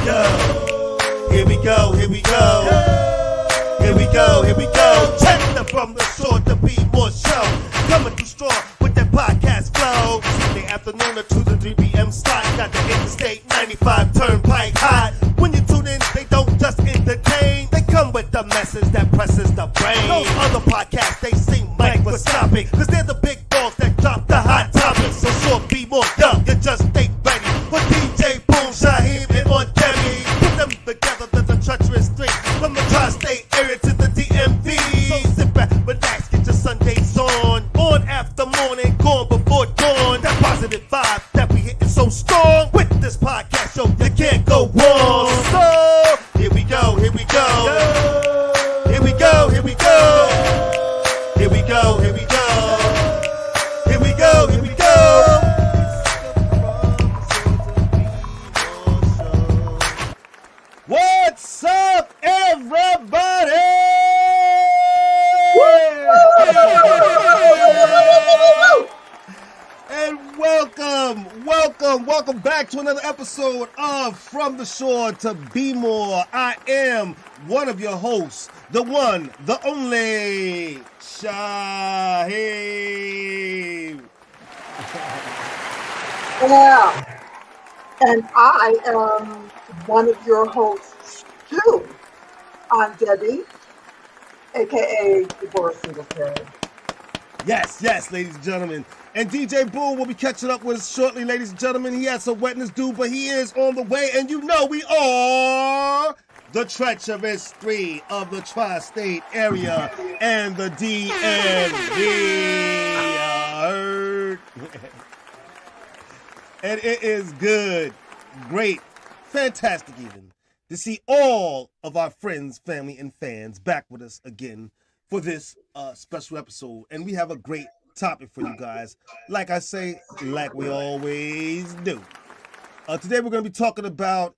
go. Here we go, here we go. Here we go, here we go. Check them from the shore to be more show. Coming too strong with that podcast flow. Sunday afternoon at 2 to 3 p.m. slot. Got the Interstate 95 turnpike hot. When you tune in, they don't just entertain. They come with the message that presses the brain. Those other podcasts, they seem microscopic. Cause they're the big balls that drop the hot topics. So sure, be more dumb. You just stay ready for DJ Boom, Shaheem, and on Kerry. Put them together, there's a treacherous string. From the tri-state area to the DMV. So sit back, relax, get your Sundays on. On after morning, gone before dawn. That positive vibe that we hitting so strong. With this podcast show, you can't go wrong. So, here we go, here we go. Here we go, here we go. Here we go, here we go. Here we go, here we go. What's up, everybody? And welcome back to another episode of From the Shore to Be More. I am one of your hosts, the one, the only, Shaheem. Yeah, and I am one of your hosts too. I'm Debbie, aka Deborah Singletary. Yes, ladies and gentlemen. And DJ Boom will be catching up with us shortly, ladies and gentlemen. He has some wetness due, but he is on the way. And you know we are the treacherous three of the tri-state area and the DMV. And it is good, great, fantastic even, to see all of our friends, family, and fans back with us again for this special episode. And we have a great topic for you guys, like I say, like we always do. Today we're going to be talking about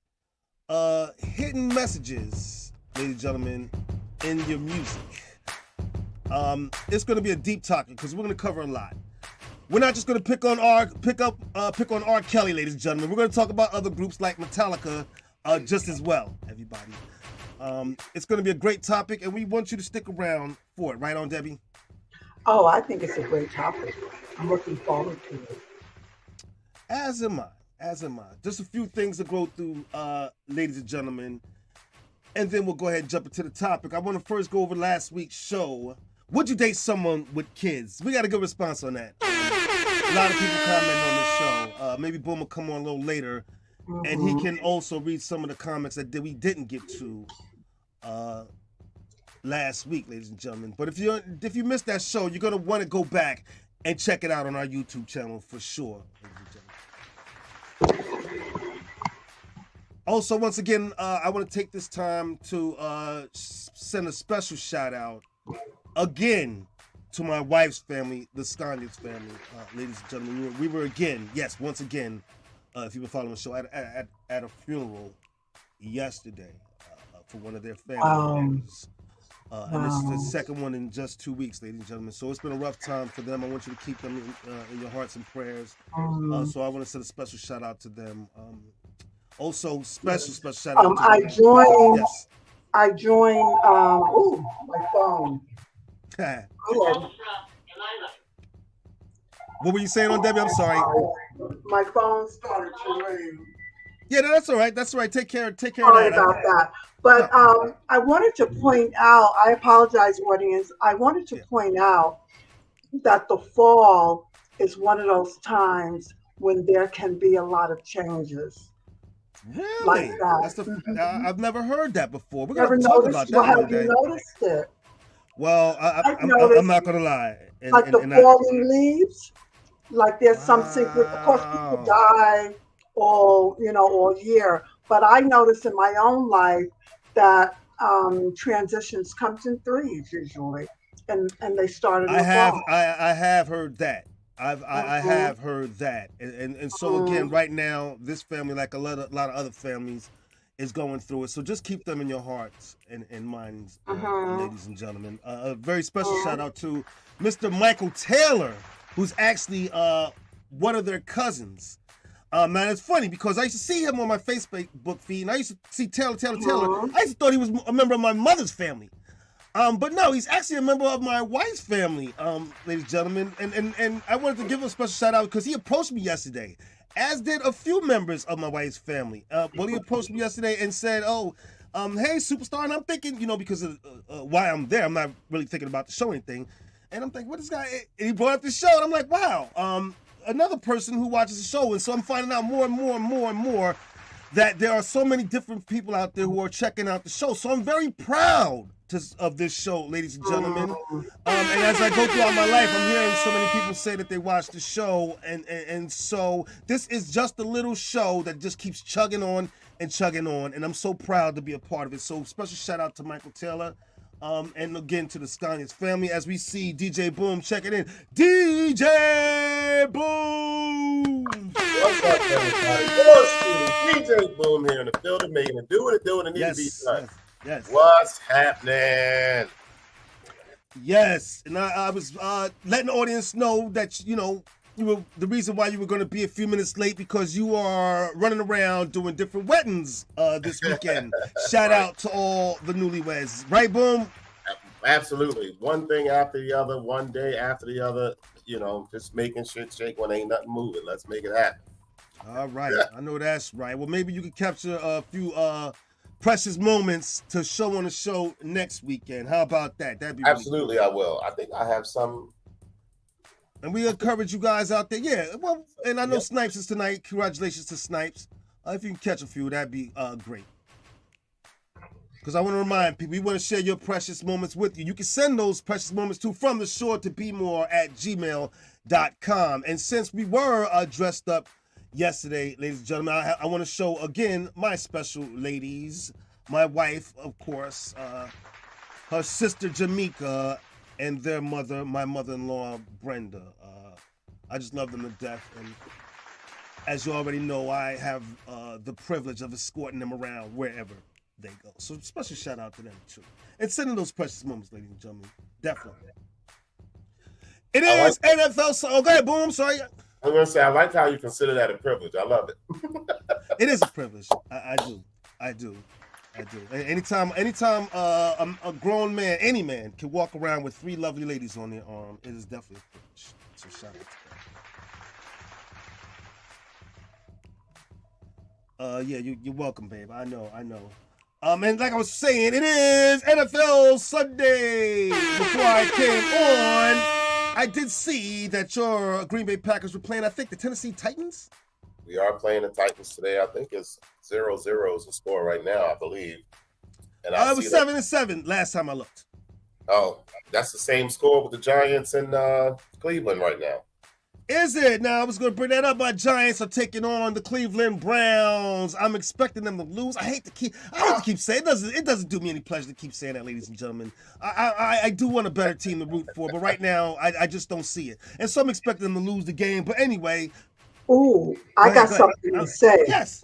hidden messages, ladies and gentlemen, in your music. It's going to be a deep topic because we're going to cover a lot. We're not just going to pick on R. Kelly, ladies and gentlemen. We're going to talk about other groups like Metallica just as well, everybody. It's going to be a great topic, and we want you to stick around for it. Right on, Debbie? Oh, I think it's a great topic. I'm looking forward to it. As am I. Just a few things to go through, ladies and gentlemen, and then we'll go ahead and jump into the topic. I want to first go over last week's show. Would you date someone with kids? We got a good response on that. A lot of people comment on this show. Maybe Boom will come on a little later, and he can also read some of the comments that we didn't get to last week, ladies and gentlemen. But if you missed that show, you're gonna want to go back and check it out on our YouTube channel for sure, ladies and gentlemen. Also, once again, I want to take this time to send a special shout out again to my wife's family, the Scanius family, ladies and gentlemen. We were again, yes, once again, if you've been following the show, at a funeral yesterday for one of their family members. And this is the second one in just 2 weeks, ladies and gentlemen. So it's been a rough time for them. I want you to keep them in your hearts and prayers. So I want to send a special shout out to them. Also, special shout out to I them. joined. Yes. I joined. My phone. What were you saying on Debbie? I'm sorry. My phone started to ring. Yeah, that's all right. That's all right. Take care of Sorry that. about that. But I wanted to point out, I apologize, audience. I wanted to point out that the fall is one of those times when there can be a lot of changes. Really? Like that. That's I've never heard that before. We're Never going to talk noticed? about that Well, one day. have you noticed it? Well, I've I'm noticed, not going to lie. like the falling leaves. Like there's some secret. Of course, people die all year. But I noticed in my own life that transitions comes in threes usually, and they started. I have heard that. I have heard that, and so again, right now, this family, like a lot of other families, is going through it. So just keep them in your hearts and minds, ladies and gentlemen. A very special shout out to Mr. Michael Taylor, who's actually one of their cousins. Man, it's funny because I used to see him on my Facebook feed, and I used to see Taylor. Mhm. I used to thought he was a member of my mother's family. But no, he's actually a member of my wife's family, ladies and gentlemen. And I wanted to give him a special shout out because he approached me yesterday, as did a few members of my wife's family. He approached me yesterday and said, "Oh, hey, superstar," and I'm thinking, because of why I'm there, I'm not really thinking about the show or anything. And I'm thinking, what this guy? And he brought up the show, and I'm like, wow, another person who watches the show. And so I'm finding out more and more that there are so many different people out there who are checking out the show. So I'm very proud of this show, ladies and gentlemen. And as I go throughout my life, I'm hearing so many people say that they watch the show. And so this is just a little show that just keeps chugging on. And I'm so proud to be a part of it. So special shout out to Michael Taylor. And again to the Scanias family as we see DJ Boom checking in. DJ Boom! What's up, everybody? Yours truly, DJ Boom here in the building, making it do what it do and it need to be done. Yes. What's happening? Yes, and I was letting the audience know that you were the reason why you were going to be a few minutes late because you are running around doing different weddings this weekend. Shout out to all the newlyweds, right, Boom? Absolutely. One thing after the other, one day after the other, just making shit shake when ain't nothing moving. Let's make it happen. All right, I know that's right. Well, maybe you could capture a few precious moments to show on the show next weekend. How about that? That'd be absolutely really I cool. will. I think I have some. And we encourage you guys out there. Yeah, well, and I know Snipes is tonight. Congratulations to Snipes. If you can catch a few, that'd be great. Because I want to remind people, we want to share your precious moments with you. You can send those precious moments to fromtheshore@gmail.com. And since we were dressed up yesterday, ladies and gentlemen, I want to show again my special ladies. My wife, of course, her sister Jamaica, and their mother, my mother-in-law, Brenda. I just love them to death. And as you already know, I have the privilege of escorting them around wherever they go. So special shout out to them, too. And sending those precious moments, ladies and gentlemen. Definitely. It is NFL. Oh, go ahead, Boom. Sorry. I'm going to say, I like how you consider that a privilege. I love it. It is a privilege. I do. Anytime a grown man, any man, can walk around with 3 lovely ladies on their arm, it is definitely a privilege. So shout out to that. Yeah, you're welcome, babe. I know. And like I was saying, it is NFL Sunday. Before I came on, I did see that your Green Bay Packers were playing, I think, the Tennessee Titans. We are playing the Titans today. I think it's 0-0 is the score right now, I believe. And it was 7-7 last time I looked. Oh, that's the same score with the Giants and Cleveland right now. Is it? Now, I was going to bring that up. My Giants are taking on the Cleveland Browns. I'm expecting them to lose. I hate to keep saying it doesn't do me any pleasure to keep saying that, ladies and gentlemen. I do want a better team to root for, but right now, I just don't see it. And so I'm expecting them to lose the game. But anyway. Ooh, I got something to say. Yes.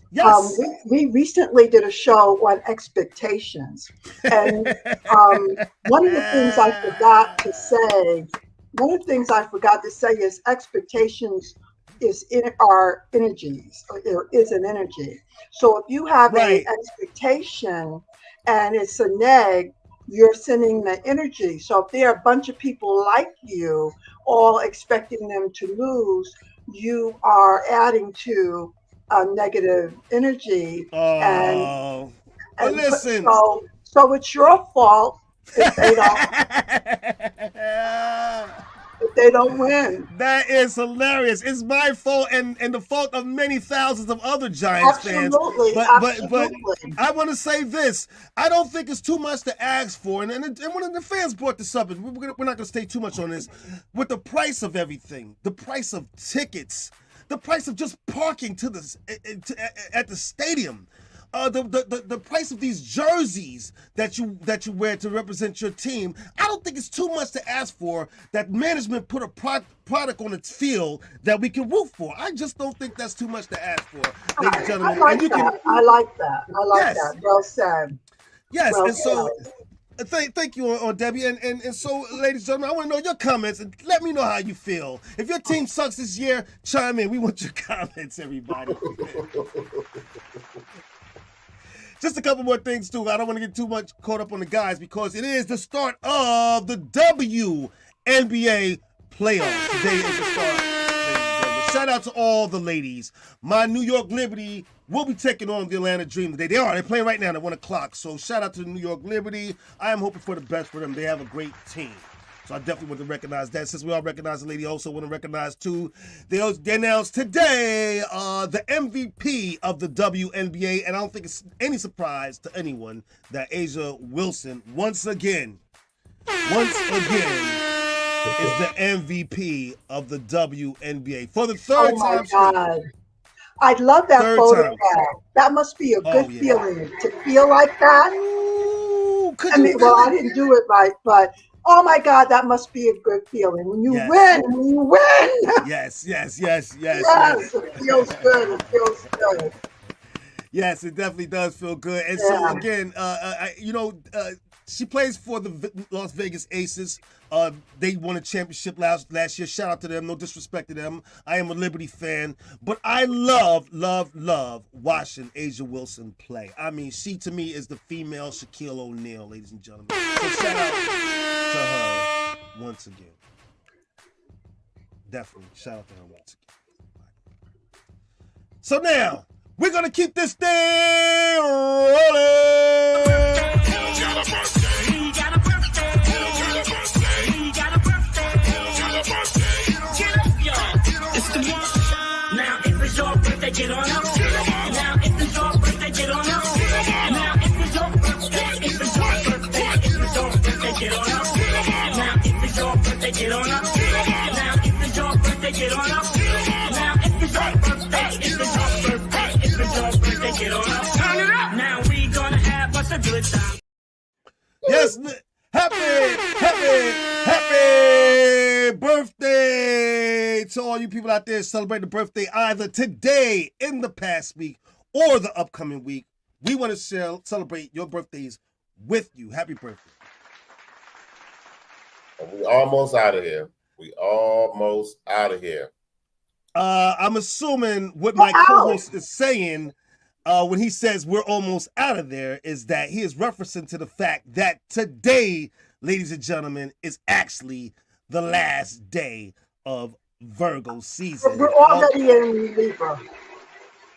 We recently did a show on expectations. And one of the things I forgot to say is expectations are energies, or is an energy. So if you have an expectation and it's a neg, you're sending the energy. So if there are a bunch of people like you, all expecting them to lose, you are adding to a negative energy. And listen. So it's your fault if they don't win. That is hilarious. It's my fault and the fault of many thousands of other Giants fans. But I want to say this. I don't think it's too much to ask for. And one of the fans brought this up, and we're not going to stay too much on this. With the price of everything, the price of tickets, the price of just parking at the stadium. The price of these jerseys that you wear to represent your team, I don't think it's too much to ask for that management put a product on its field that we can root for. I just don't think that's too much to ask for, ladies and gentlemen. I like that. Well said. Yes, well and so Thank you on Debbie. And so, ladies and gentlemen, I want to know your comments and let me know how you feel. If your team sucks this year, chime in. We want your comments, everybody. Just a couple more things, too. I don't want to get too much caught up on the guys because it is the start of the WNBA playoffs. Today is the start. Shout out to all the ladies. My New York Liberty will be taking on the Atlanta Dream today. They're playing right now at 1 o'clock. So shout out to the New York Liberty. I am hoping for the best for them. They have a great team. So I definitely want to recognize that. Since we all recognize the lady, I also want to recognize, too, they announced today the MVP of the WNBA. And I don't think it's any surprise to anyone that A'ja Wilson, once again, is the MVP of the WNBA for the third time. Oh my God. I love that photograph. That must be a good feeling to feel like that. Ooh, I didn't do it right, but oh my God, that must be a good feeling. When you win. Yes. Yes, it feels good. It feels good. Yes, it definitely does feel good. And so again, she plays for the Las Vegas Aces. They won a championship last year. Shout out to them. No disrespect to them. I am a Liberty fan. But I love watching A'ja Wilson play. I mean, she to me is the female Shaquille O'Neal, ladies and gentlemen. So shout out to her once again. Definitely shout out to her once again. So now, we're going to keep this thing rolling. Get on up. Now if it's your birthday, get on up. Now if it's your birthday, if it's your birthday, if it's your birthday, get on up. Now if it's your birthday, get on up. Now if it's your birthday, get on up. Now if it's your birthday, if it's your birthday, if it's your birthday, get on up. Turn it up. Now we gonna have us a good time. Yes, happy birthday to all you people out there celebrating the birthday either today, in the past week, or the upcoming week. We want to celebrate your birthdays with you. Happy birthday. We almost out of here. I'm assuming what my co-host is saying when he says we're almost out of there is that he is referencing to the fact that today, ladies and gentlemen, is actually the last day of Virgo season. We're already in Libra.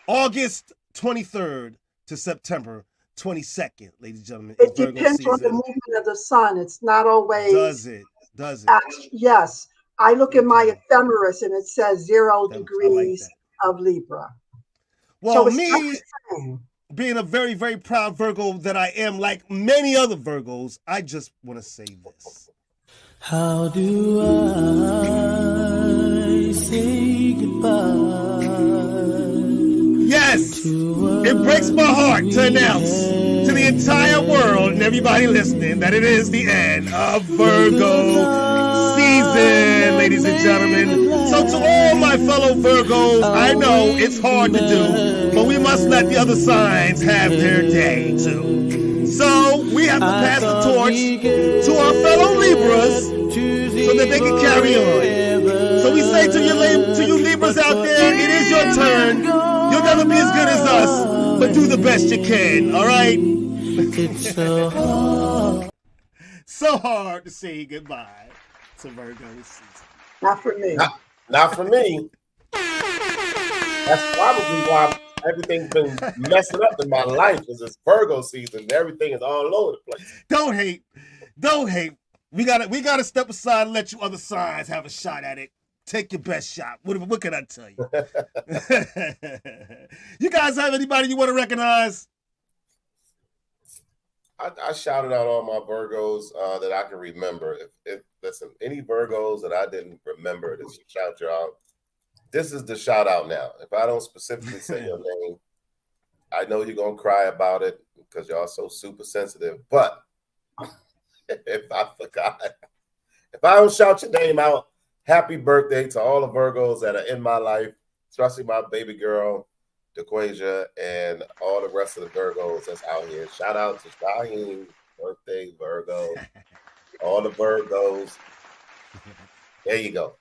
August 23rd to September 22nd, ladies and gentlemen. It depends on the movement of the sun. It's not always. Does it? Yes. I look at my ephemeris and it says 0 degrees of Libra. Well, so me being a very, very proud Virgo that I am, like many other Virgos, I just want to say this. How do I say goodbye? Yes, it breaks my heart to announce to the entire world and everybody listening that it is the end of Virgo season, ladies and gentlemen. So to all my fellow Virgos, I know it's hard to do, but we must let the other signs have their day too. So we have to pass the torch to our fellow Libras so that they can carry on. So we say to you Libras out there, it is your turn. You'll never be as good as us, but do the best you can, all right? It's so hard. So hard to say goodbye to Virgo season. Not for me. Not for me. That's probably why everything's been messing up in my life, because it's Virgo season and everything is all over the place. Don't hate. We gotta step aside and let you other signs have a shot at it. Take your best shot. What can I tell you? You guys have anybody you want to recognize? I shouted out all my Virgos that I can remember. If listen, any Virgos that I didn't remember to shout you out, this is the shout out now. If I don't specifically say your name, I know you're gonna cry about it because y'all so super sensitive. But if I forgot, if I don't shout your name out, happy birthday to all the Virgos that are in my life, especially my baby girl, DeQuasia, and all the rest of the Virgos that's out here. Shout out to Shaheem, birthday, Virgo. All the Virgos. There you go.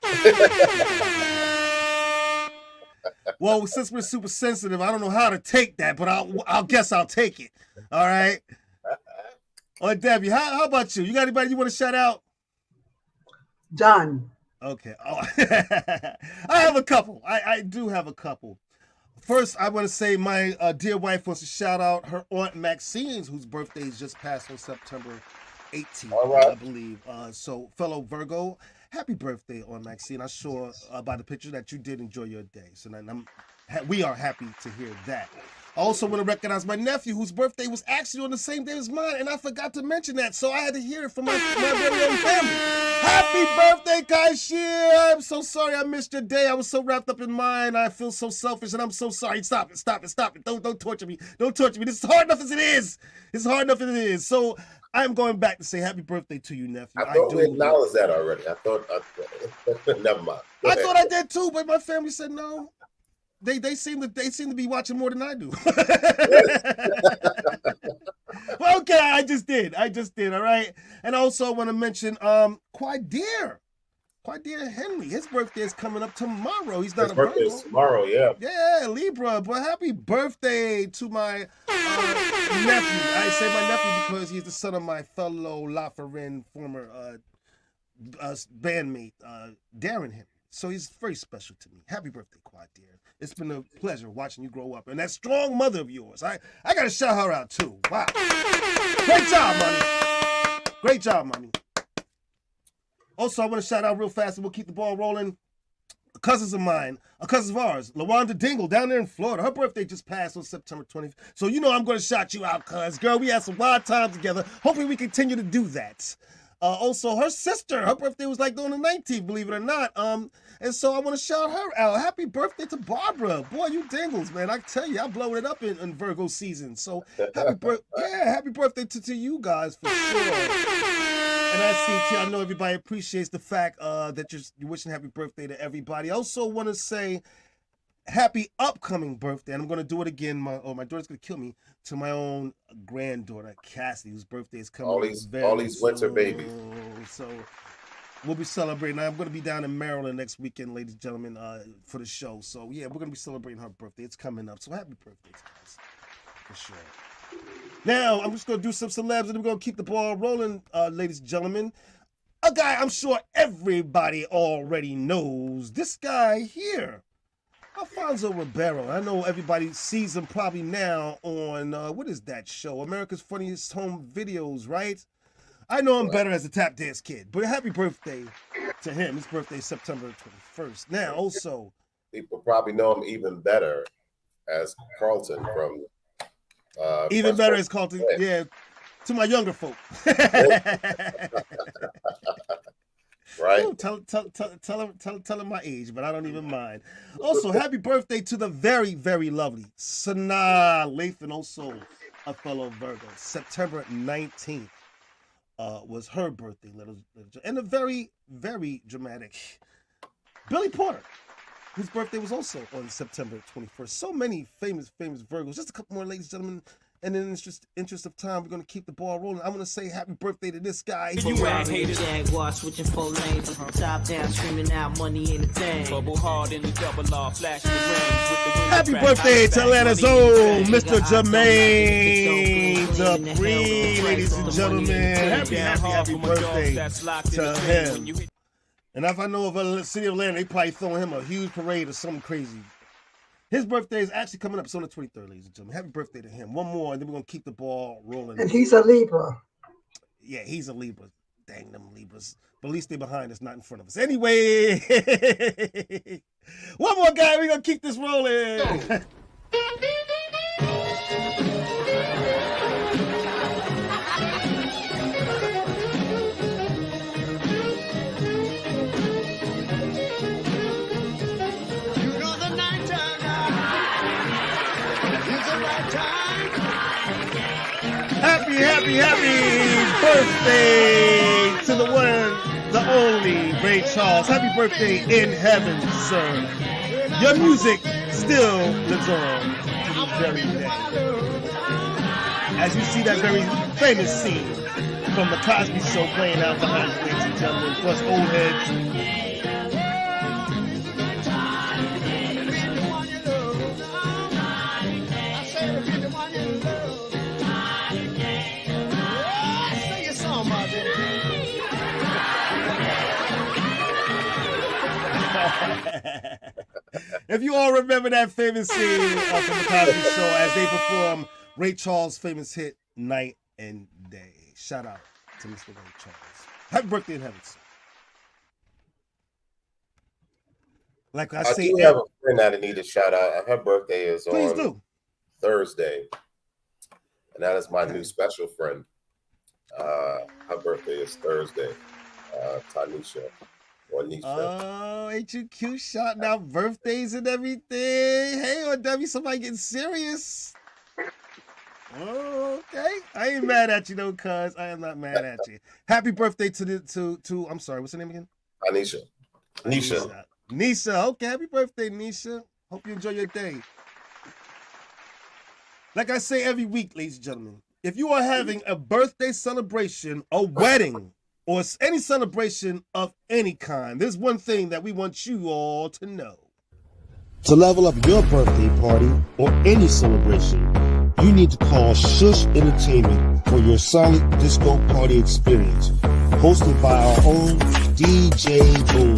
Well, since we're super sensitive, I don't know how to take that, but I'll guess I'll take it. All right. Oh, Debbie, how about you? You got anybody you want to shout out? Done. Okay. Oh, I have a couple. I do have a couple. First, I want to say my dear wife wants to shout out her Aunt Maxine's, whose birthday is just passed on September 18th, All right. I believe. So, fellow Virgo, happy birthday, Aunt Maxine. I saw by the picture that you did enjoy your day. So we are happy to hear that. I also want to recognize my nephew, whose birthday was actually on the same day as mine, and I forgot to mention that, so I had to hear it from my very own family. Happy birthday, Kaishir! I'm so sorry I missed your day. I was so wrapped up in mine. I feel so selfish, and I'm so sorry. Stop it. Don't torture me. Don't torture me. This is hard enough as it is. So I'm going back to say happy birthday to you, nephew. I thought we acknowledged that already. I thought never mind. I thought I did too, but my family said no. They seem to be watching more than I do. Well, okay, I just did. All right. And also want to mention Quadir Henry. His birthday is coming up tomorrow. He's not His birthday is tomorrow, yeah. Yeah, Libra. But happy birthday to my nephew. I say my nephew because he's the son of my fellow La Ferrin former bandmate, Darren Henry. So he's very special to me. Happy birthday, Quadir. It's been a pleasure watching you grow up. And that strong mother of yours, I got to shout her out too. Wow. Great job, Mommy. Also, I want to shout out real fast and we'll keep the ball rolling. Cousins of ours, LaWanda Dingle down there in Florida. Her birthday just passed on September 20th. So you know I'm going to shout you out, cuz. Girl, we had some wild times together. Hopefully we continue to do that. Also, her sister, her birthday was like on the 19th, believe it or not. And so I want to shout her out. Happy birthday to Barbara. Boy, you dingles, man. I tell you, I'm blowing it up in Virgo season. So happy birthday to you guys for sure. And I know everybody appreciates the fact that you're wishing happy birthday to everybody. I also want to say happy upcoming birthday, and I'm going to do it again. My daughter's going to kill me, to my own granddaughter, Cassie, whose birthday is coming. All these winter babies. So we'll be celebrating. I'm going to be down in Maryland next weekend, ladies and gentlemen, for the show. So, yeah, we're going to be celebrating her birthday. It's coming up. So happy birthday, guys, for sure. Now, I'm just going to do some celebs, and we're going to keep the ball rolling, ladies and gentlemen. A guy I'm sure everybody already knows. This guy here. Alfonso Ribeiro. I know everybody sees him probably now on, what is that show? America's Funniest Home Videos, right? I know him better as a tap dance kid, but happy birthday to him. His birthday is September 21st. Now, also... People probably know him even better as Carlton from... even better as Carlton, yeah, to my younger folk. Right. Ooh, tell him my age, but I don't even mind. Also, happy birthday to the very, very lovely Sanaa Lathan, also a fellow Virgo. September 19th was her birthday, and a very, very dramatic Billy Porter, whose birthday was also on September 21st. So many famous Virgos. Just a couple more, ladies and gentlemen. And in the interest of time, we're going to keep the ball rolling. I want to say happy birthday to this guy. You act haters. Jaguar switching 4 lanes. Top down, screaming out money ain't a thing. Bubble hard in the double R, flashing the rings with the happy birthday to Atlanta's own Mr. Jermaine Dupri, ladies and gentlemen. Happy birthday to him. And if I know of a city of Atlanta, they probably throwing him a huge parade or something crazy. His birthday is actually coming up. It's on the 23rd, ladies and gentlemen. Happy birthday to him. One more, and then we're going to keep the ball rolling. And he's a Libra. Yeah, he's a Libra. Dang them Libras. But at least they're behind us, not in front of us. Anyway, one more guy. We're going to keep this rolling. Happy birthday to the one, the only Ray Charles. Happy birthday in heaven, sir. Your music still lives on to this very day. as you see that very famous scene from the Cosby Show playing out behind you, ladies and gentlemen, for us old heads. If you all remember that famous scene from the Cosby Show as they perform Ray Charles' famous hit "Night and Day." Shout out to Mr. Ray Charles. Happy birthday in heaven, sir. Like I say, do have a friend that I need to shout out. Her birthday is please on do. Thursday, and that is my new special friend. Her birthday is Thursday. Tanisha. Oh, ain't you cute? Shouting out birthdays and everything. Hey, or Debbie, somebody getting serious. Oh, okay. I ain't mad at you though, cuz I am not mad at you. Happy birthday to I'm sorry, what's her name again? Nisha. Nisha. Okay, happy birthday, Nisha. Hope you enjoy your day. Like I say every week, ladies and gentlemen, if you are having a birthday celebration, a wedding, or any celebration of any kind, there's one thing that we want you all to know. To level up your birthday party or any celebration, you need to call Shush Entertainment for your solid disco party experience. Hosted by our own DJ Boom.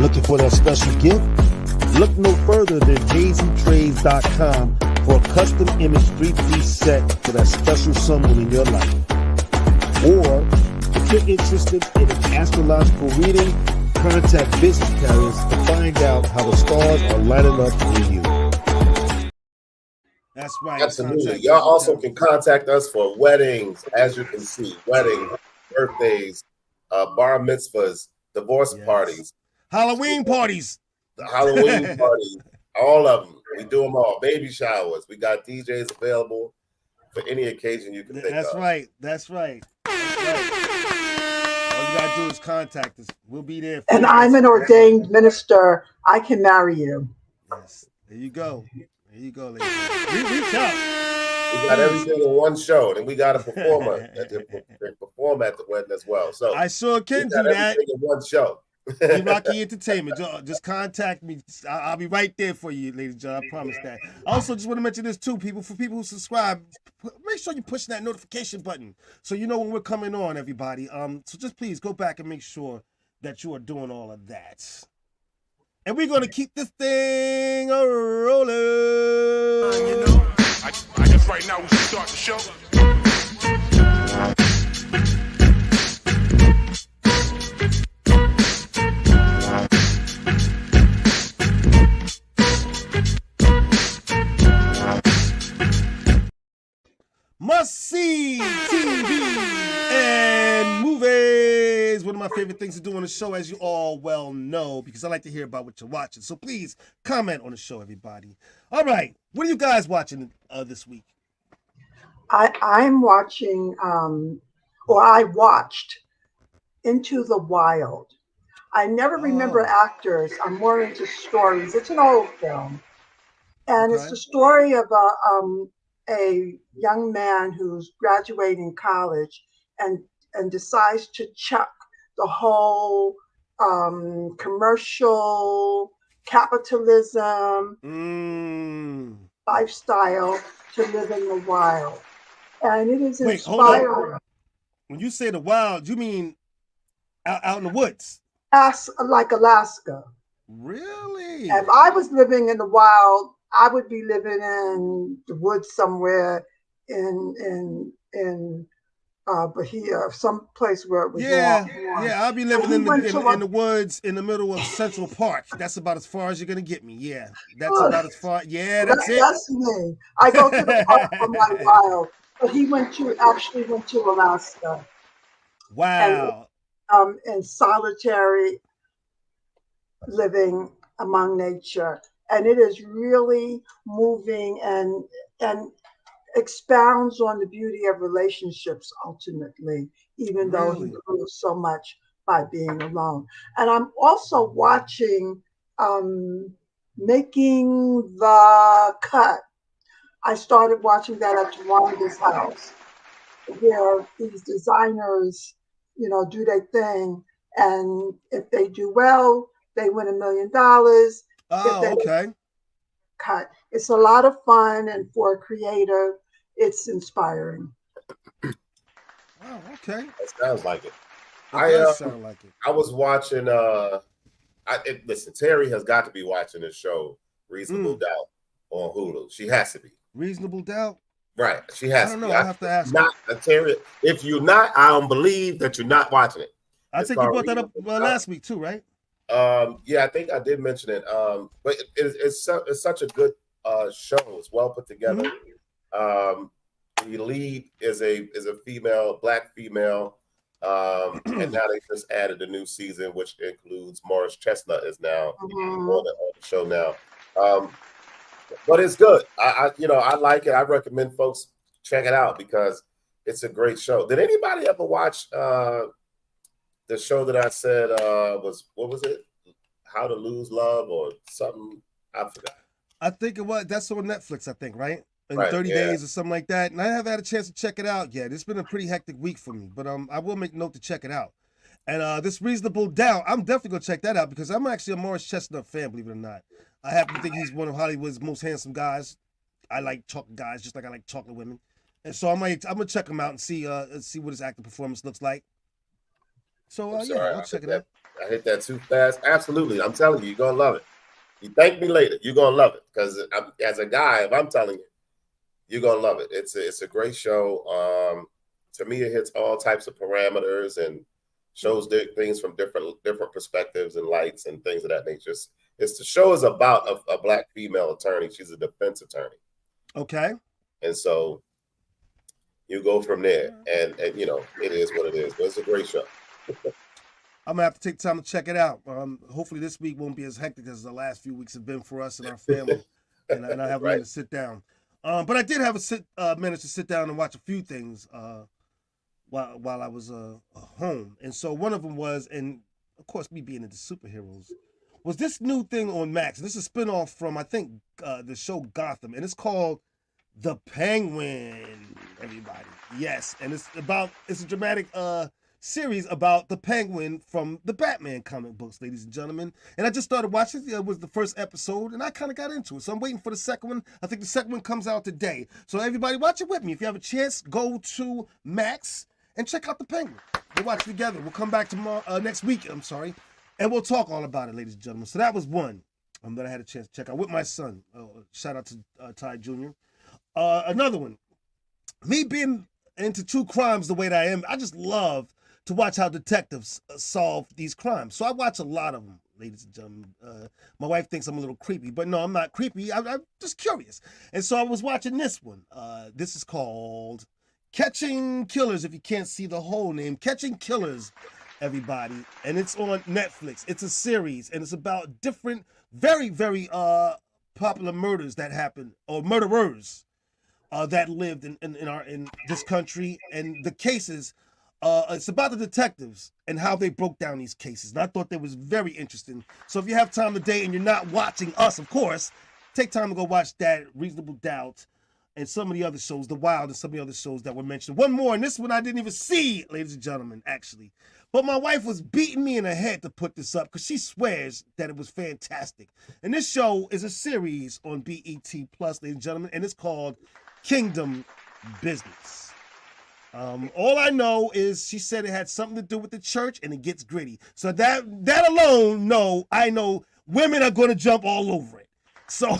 Looking for that special gift? Look no further than JayZTrades.com for a custom image 3-piece set for that special someone in your life. Or, if you're interested in an astrological reading, contact business carriers to find out how the stars are lining up for you. That's right. Absolutely. Y'all also can contact us for weddings, as you can see, weddings, birthdays, bar mitzvahs, divorce parties, Halloween parties, Halloween parties, all of them. We do them all. Baby showers. We got DJs available for any occasion you can think of. That's right. That's right. All you gotta do is contact us. We'll be there. And I'm an ordained minister. I can marry you. Yes. There you go. There you go, ladies. Reach out. We got everything in one show, and we got a performer that perform at the wedding as well. So I sure can do that. In one show. Rocky Entertainment. Just contact me. I'll be right there for you, ladies and gentlemen. I promise that. I also just want to mention this too, people. For people who subscribe, make sure you push that notification button so you know when we're coming on, everybody. So just please go back and make sure that you are doing all of that. And we're gonna keep this thing rolling. You know, I guess right now we should start the show. Must-see TV and movies. One of my favorite things to do on the show, as you all well know, because I like to hear about what you're watching. So please comment on the show, everybody. All right, what are you guys watching this week? I'm watching, or I watched Into the Wild. I never remember actors. I'm more into stories. It's an old film. And it's the story of a young man who's graduating college and decides to chuck the whole commercial capitalism lifestyle to live in the wild. And it is inspiring. When you say the wild, you mean out in the woods? Like Alaska. Really? If I was living in the wild, I would be living in the woods somewhere in Bahia, some place where it was warm. Yeah, I'll be living in the woods in the middle of Central Park. That's about as far as you're gonna get me. Yeah, that's about as far. Yeah, that's it. That's me. I go to the park for my wild. But he actually went to Alaska. Wow. And solitary living among nature. And it is really moving and expounds on the beauty of relationships ultimately, even though he proves so much by being alone. And I'm also watching Making the Cut I started watching that at Tawanda's house, where these designers, do their thing, and if they do well, they win $1 million. If Oh, they okay. cut, it's a lot of fun, and for a creator, it's inspiring. Wow, okay. That sounds like it. It I does sound like it. I was watching. Listen, Terry has got to be watching this show, Reasonable Doubt, on Hulu. She has to be. Reasonable Doubt? Right. She has I don't to know. be. I'll have to ask. Not Terry. If you're not, I don't believe that you're not watching it. I It's think you called brought that up Reasonable Doubt. last week too, right? Yeah, I think I did mention it. But it's such a good show. It's well put together. The lead is a female, black female. And now they just added a new season, which includes Morris Chestnut is now on the show now. But it's good. I like it. I recommend folks check it out because it's a great show. Did anybody ever watch the show that I said what was it? How to Lose Love or something? I forgot. I think it was. That's on Netflix, I think, right? In Right, 30 yeah. days or something like that. And I haven't had a chance to check it out yet. It's been a pretty hectic week for me, but I will make note to check it out. And this Reasonable Doubt, I'm definitely gonna check that out because I'm actually a Morris Chestnut fan, believe it or not. I happen to think he's one of Hollywood's most handsome guys. I like chocolate guys just like I like chocolate women. And so I'm gonna check him out and see what his acting performance looks like. So I'm yeah, sorry, I'll check it out. I hit that too fast. Absolutely. I'm telling you, you're gonna love it. You thank me later. You're gonna love it. Because as a guy, if I'm telling you, you're gonna love it. It's a great show. To me, it hits all types of parameters and shows things from different perspectives and lights and things of that nature. The show is about a black female attorney. She's a defense attorney. Okay. And so you go from there. And it is what it is. But it's a great show. I'm gonna have to take time to check it out. Hopefully this week won't be as hectic as the last few weeks have been for us and our family, and I have Right. room to sit down. But I did have managed to sit down and watch a few things while I was home, and so one of them was, and of course me being into superheroes, was this new thing on Max. This is a spinoff from I think the show Gotham, and it's called The Penguin. Everybody, yes, and it's a dramatic series about the Penguin from the Batman comic books, ladies and gentlemen. And I just started watching it. It was the first episode, and I kind of got into it. So I'm waiting for the second one. I think the second one comes out today. So everybody, watch it with me. If you have a chance, go to Max and check out the Penguin. We'll watch it together. We'll come back tomorrow, next week. I'm sorry, and we'll talk all about it, ladies and gentlemen. So that was one that I had a chance to check out with my son. Shout out to Ty Jr. Another one. Me being into true crimes the way that I am, I just love to watch how detectives solve these crimes. So I watch a lot of them, ladies and gentlemen. My wife thinks I'm a little creepy, but no, I'm not creepy. I'm just curious. And so I was watching this one. This is called Catching Killers, if you can't see the whole name. Catching Killers, everybody. And it's on Netflix. It's a series, and it's about different, very, very popular murders that happened, or murderers that lived in this country, and the cases. It's about the detectives and how they broke down these cases. And I thought that was very interesting. So if you have time today and you're not watching us, of course, take time to go watch that, Reasonable Doubt, and some of the other shows, The Wild and some of the other shows that were mentioned. One more, and this one I didn't even see, ladies and gentlemen, actually. But my wife was beating me in the head to put this up because she swears that it was fantastic. And this show is a series on BET Plus, ladies and gentlemen, and it's called Kingdom Business. All I know is she said it had something to do with the church, and it gets gritty. So that alone, I know women are going to jump all over it. So,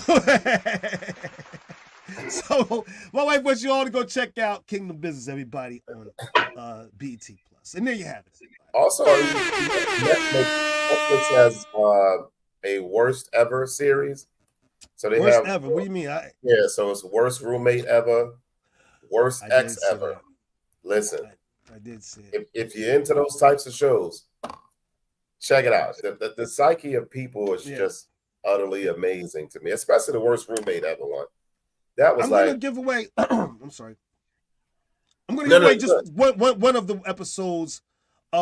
so my wife wants you all to go check out Kingdom Business, everybody, on BET Plus. And there you have it. Also, Netflix has a worst ever series. So they Worst have ever? What do you mean? so it's worst roommate ever, worst ex ever. That. Listen, I did see it. if you're into those types of shows, check it out. The psyche of people is just utterly amazing to me, especially the worst roommate ever one. That was gonna give away. I'm sorry. I'm gonna give away just one of the episodes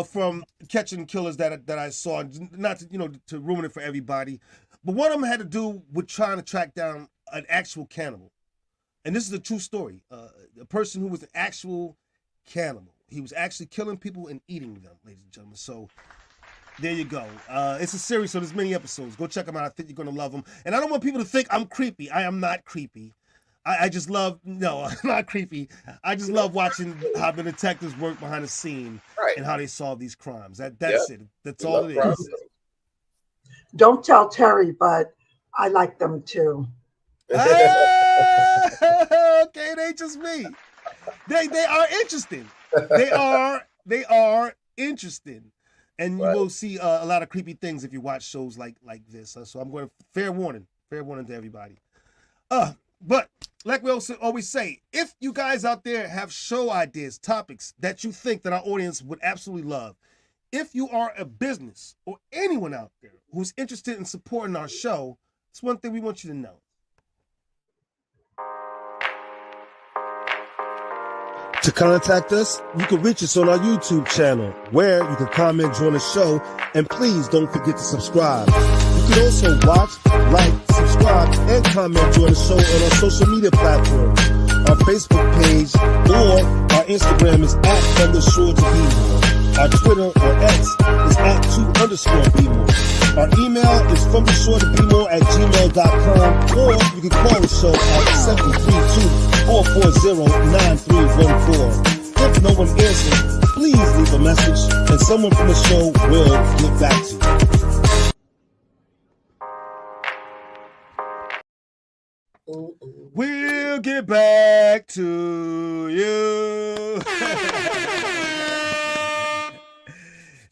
from Catching Killers that I saw. Not to ruin it for everybody, but one of them had to do with trying to track down an actual cannibal. and this is a true story. A person who was an actual cannibal. He was actually killing people and eating them, ladies and gentlemen. So there you go. It's a series, so there's many episodes. Go check them out. I think you're gonna love them. And I don't want people to think I'm creepy. I am not creepy. I just love, no, I'm not creepy. I just love watching how the detectives work behind the scene and how they solve these crimes. That's it. That's all it is. Don't tell Terry, but I like them too. Okay, it ain't just me. They are interesting. They are interesting. And you will see a lot of creepy things if you watch shows like this. So I'm going to fair warning to everybody. But like we also always say, if you guys out there have show ideas, topics that you think that our audience would absolutely love, if you are a business or anyone out there who's interested in supporting our show, it's one thing we want you to know. To contact us, you can reach us on our YouTube channel, where you can comment during the show, and please don't forget to subscribe. You can also watch, like, subscribe, and comment during the show on our social media platforms, our Facebook page, or our Instagram is @From the Shore to Be More. Our Twitter or X is @2_BeMore. Our email is fromtheshore@gmail.com, or you can call the show at 732-440-9314. If no one answers, please leave a message, and someone from the show will get back to you. We'll get back to you.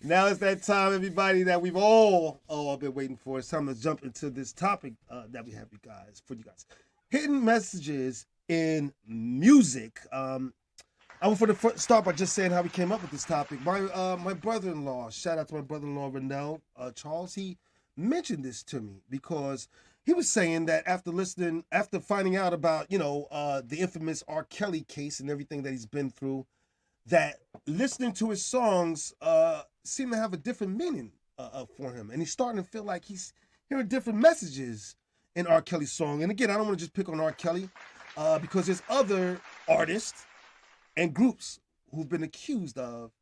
Now it's that time, everybody, that we've all been waiting for. It's time to jump into this topic that we have for you guys. Hidden messages in music. I want to start by just saying how we came up with this topic. My brother-in-law, shout out to my brother-in-law, Renell Charles, he mentioned this to me because he was saying that after finding out about, the infamous R. Kelly case and everything that he's been through, that listening to his songs seem to have a different meaning for him. And he's starting to feel like he's hearing different messages in R. Kelly's song. And again, I don't want to just pick on R. Kelly because there's other artists and groups who've been accused of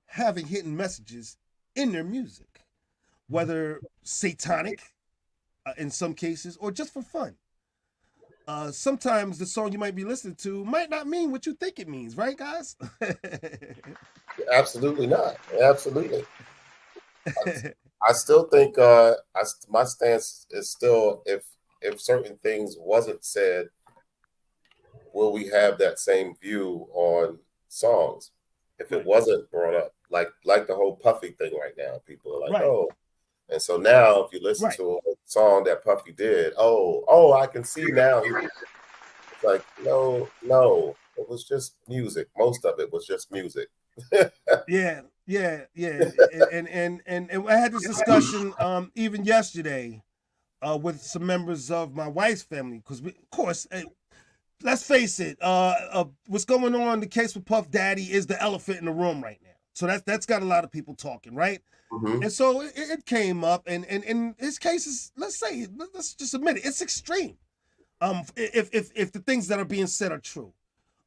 having hidden messages in their music, whether satanic in some cases or just for fun. Sometimes the song you might be listening to might not mean what you think it means, right, guys? Absolutely not. Absolutely. I still think my stance is still, if certain things wasn't said, will we have that same view on songs? If it wasn't brought up, like the whole Puffy thing right now, people are like, oh. And so now if you listen to a song that Puffy did, I can see now. It's like, no, it was just music. Most of it was just music. Yeah. And I had this discussion even yesterday with some members of my wife's family, because of course, let's face it, what's going on, the case with Puff Daddy is the elephant in the room right now. So that's got a lot of people talking, right? Mm-hmm. And so it came up, and in his case is, let's just admit it, it's extreme. If the things that are being said are true,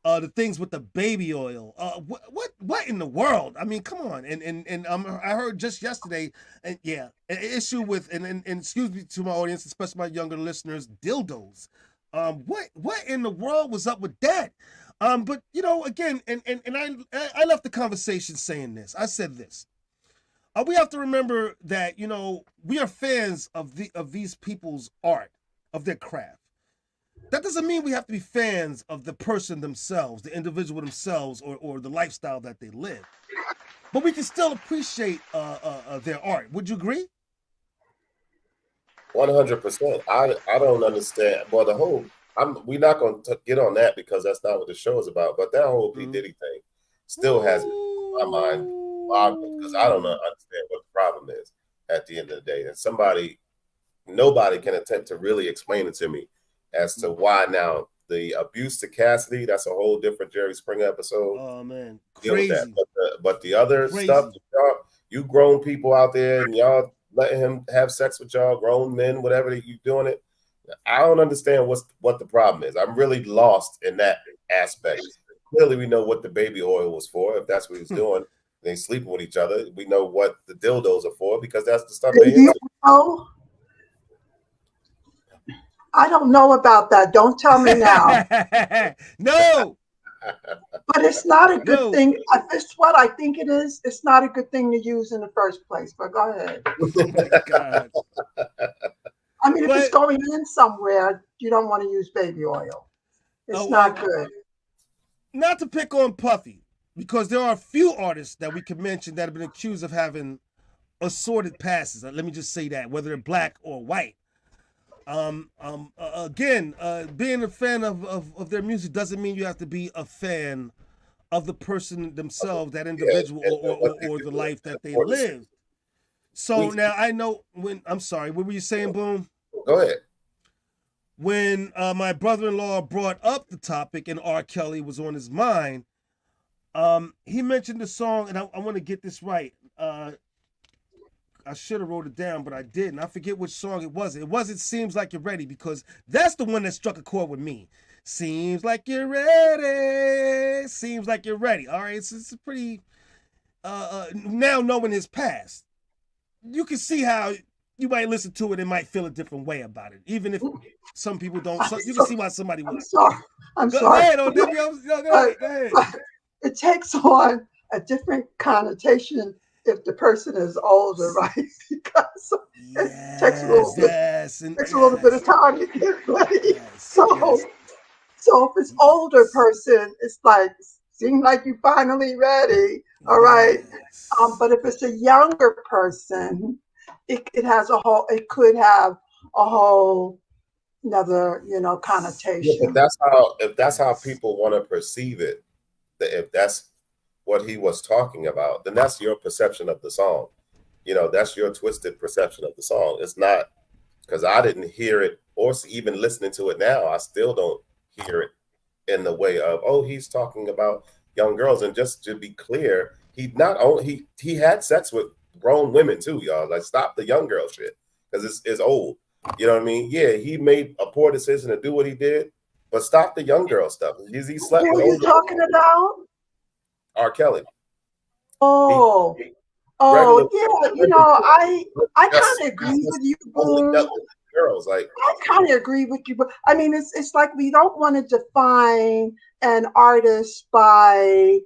the things with the baby oil, what in the world? I mean, come on. And I heard just yesterday, and an issue with, and excuse me to my audience, especially my younger listeners, dildos. What in the world was up with that? But again, and I left the conversation saying this. I said this. We have to remember that we are fans of these people's art, of their craft. That doesn't mean we have to be fans of the person themselves, the individual themselves, or the lifestyle that they live. But we can still appreciate their art. Would you agree? 100%. I don't understand. Well, we're not going to get on that because that's not what the show is about. But that whole P. Diddy thing still has my mind boggled because I don't understand what the problem is at the end of the day. And nobody can attempt to really explain it to me as to why now the abuse to Cassidy. That's a whole different Jerry Springer episode. Oh man, crazy. But the other stuff, you grown people out there and y'all letting him have sex with y'all, grown men, whatever you doing it. I don't understand what the problem is. I'm really lost in that aspect. Clearly, we know what the baby oil was for. If that's what he's doing, they sleeping with each other. We know what the dildos are for because that's the stuff they You into. know, I don't know about that. Don't tell me now. No, But it's not a good No. thing. It's what I think it is. It's not a good thing to use in the first place. But go ahead. God. I mean, if it's But- going in somewhere, you don't want to use baby oil. It's Oh, not well, good. Not to pick on Puffy, because there are a few artists that we could mention that have been accused of having assorted passes. Let me just say that, whether they're black or white. Again, being a fan of their music doesn't mean you have to be a fan of the person themselves, that individual, or the life that they live. So now I know when, I'm sorry, what were you saying, Boom? Go ahead. When my brother-in-law brought up the topic and R. Kelly was on his mind, he mentioned the song, and I want to get this right. I should have wrote it down, but I didn't. I forget which song it was. It wasn't Seems Like You're Ready, because that's the one that struck a chord with me. Seems like you're ready. Seems like you're ready. All right, it's a pretty, now knowing his past, you can see how you might listen to it and might feel a different way about it, even if some people don't. So you can see why somebody would. I'm sorry. I'm Go sorry. ahead, Olivia. Go ahead. It takes on a different connotation if the person is older, right? Because it takes a little bit. Takes a little bit of time to get ready. So if it's older person, it's like seem like you finally ready. All right. But if it's a younger person, it could have a whole another, connotation. Yeah, if that's how people want to perceive it, if that's what he was talking about, then that's your perception of the song. That's your twisted perception of the song. It's not, because I didn't hear it, or even listening to it now, I still don't hear it in the way of, oh, he's talking about young girls. And just to be clear, he had sex with grown women too, y'all. Like, stop the young girl shit, because it's old. You know what I mean? Yeah, he made a poor decision to do what he did, but stop the young girl stuff. He slept Who with are you older talking about? R. Kelly. Oh, Regular- I kind Yes, of agree with you, only Boom. dealt with girls, like, I kind of agree with you, but I mean, it's like we don't want to define an artist by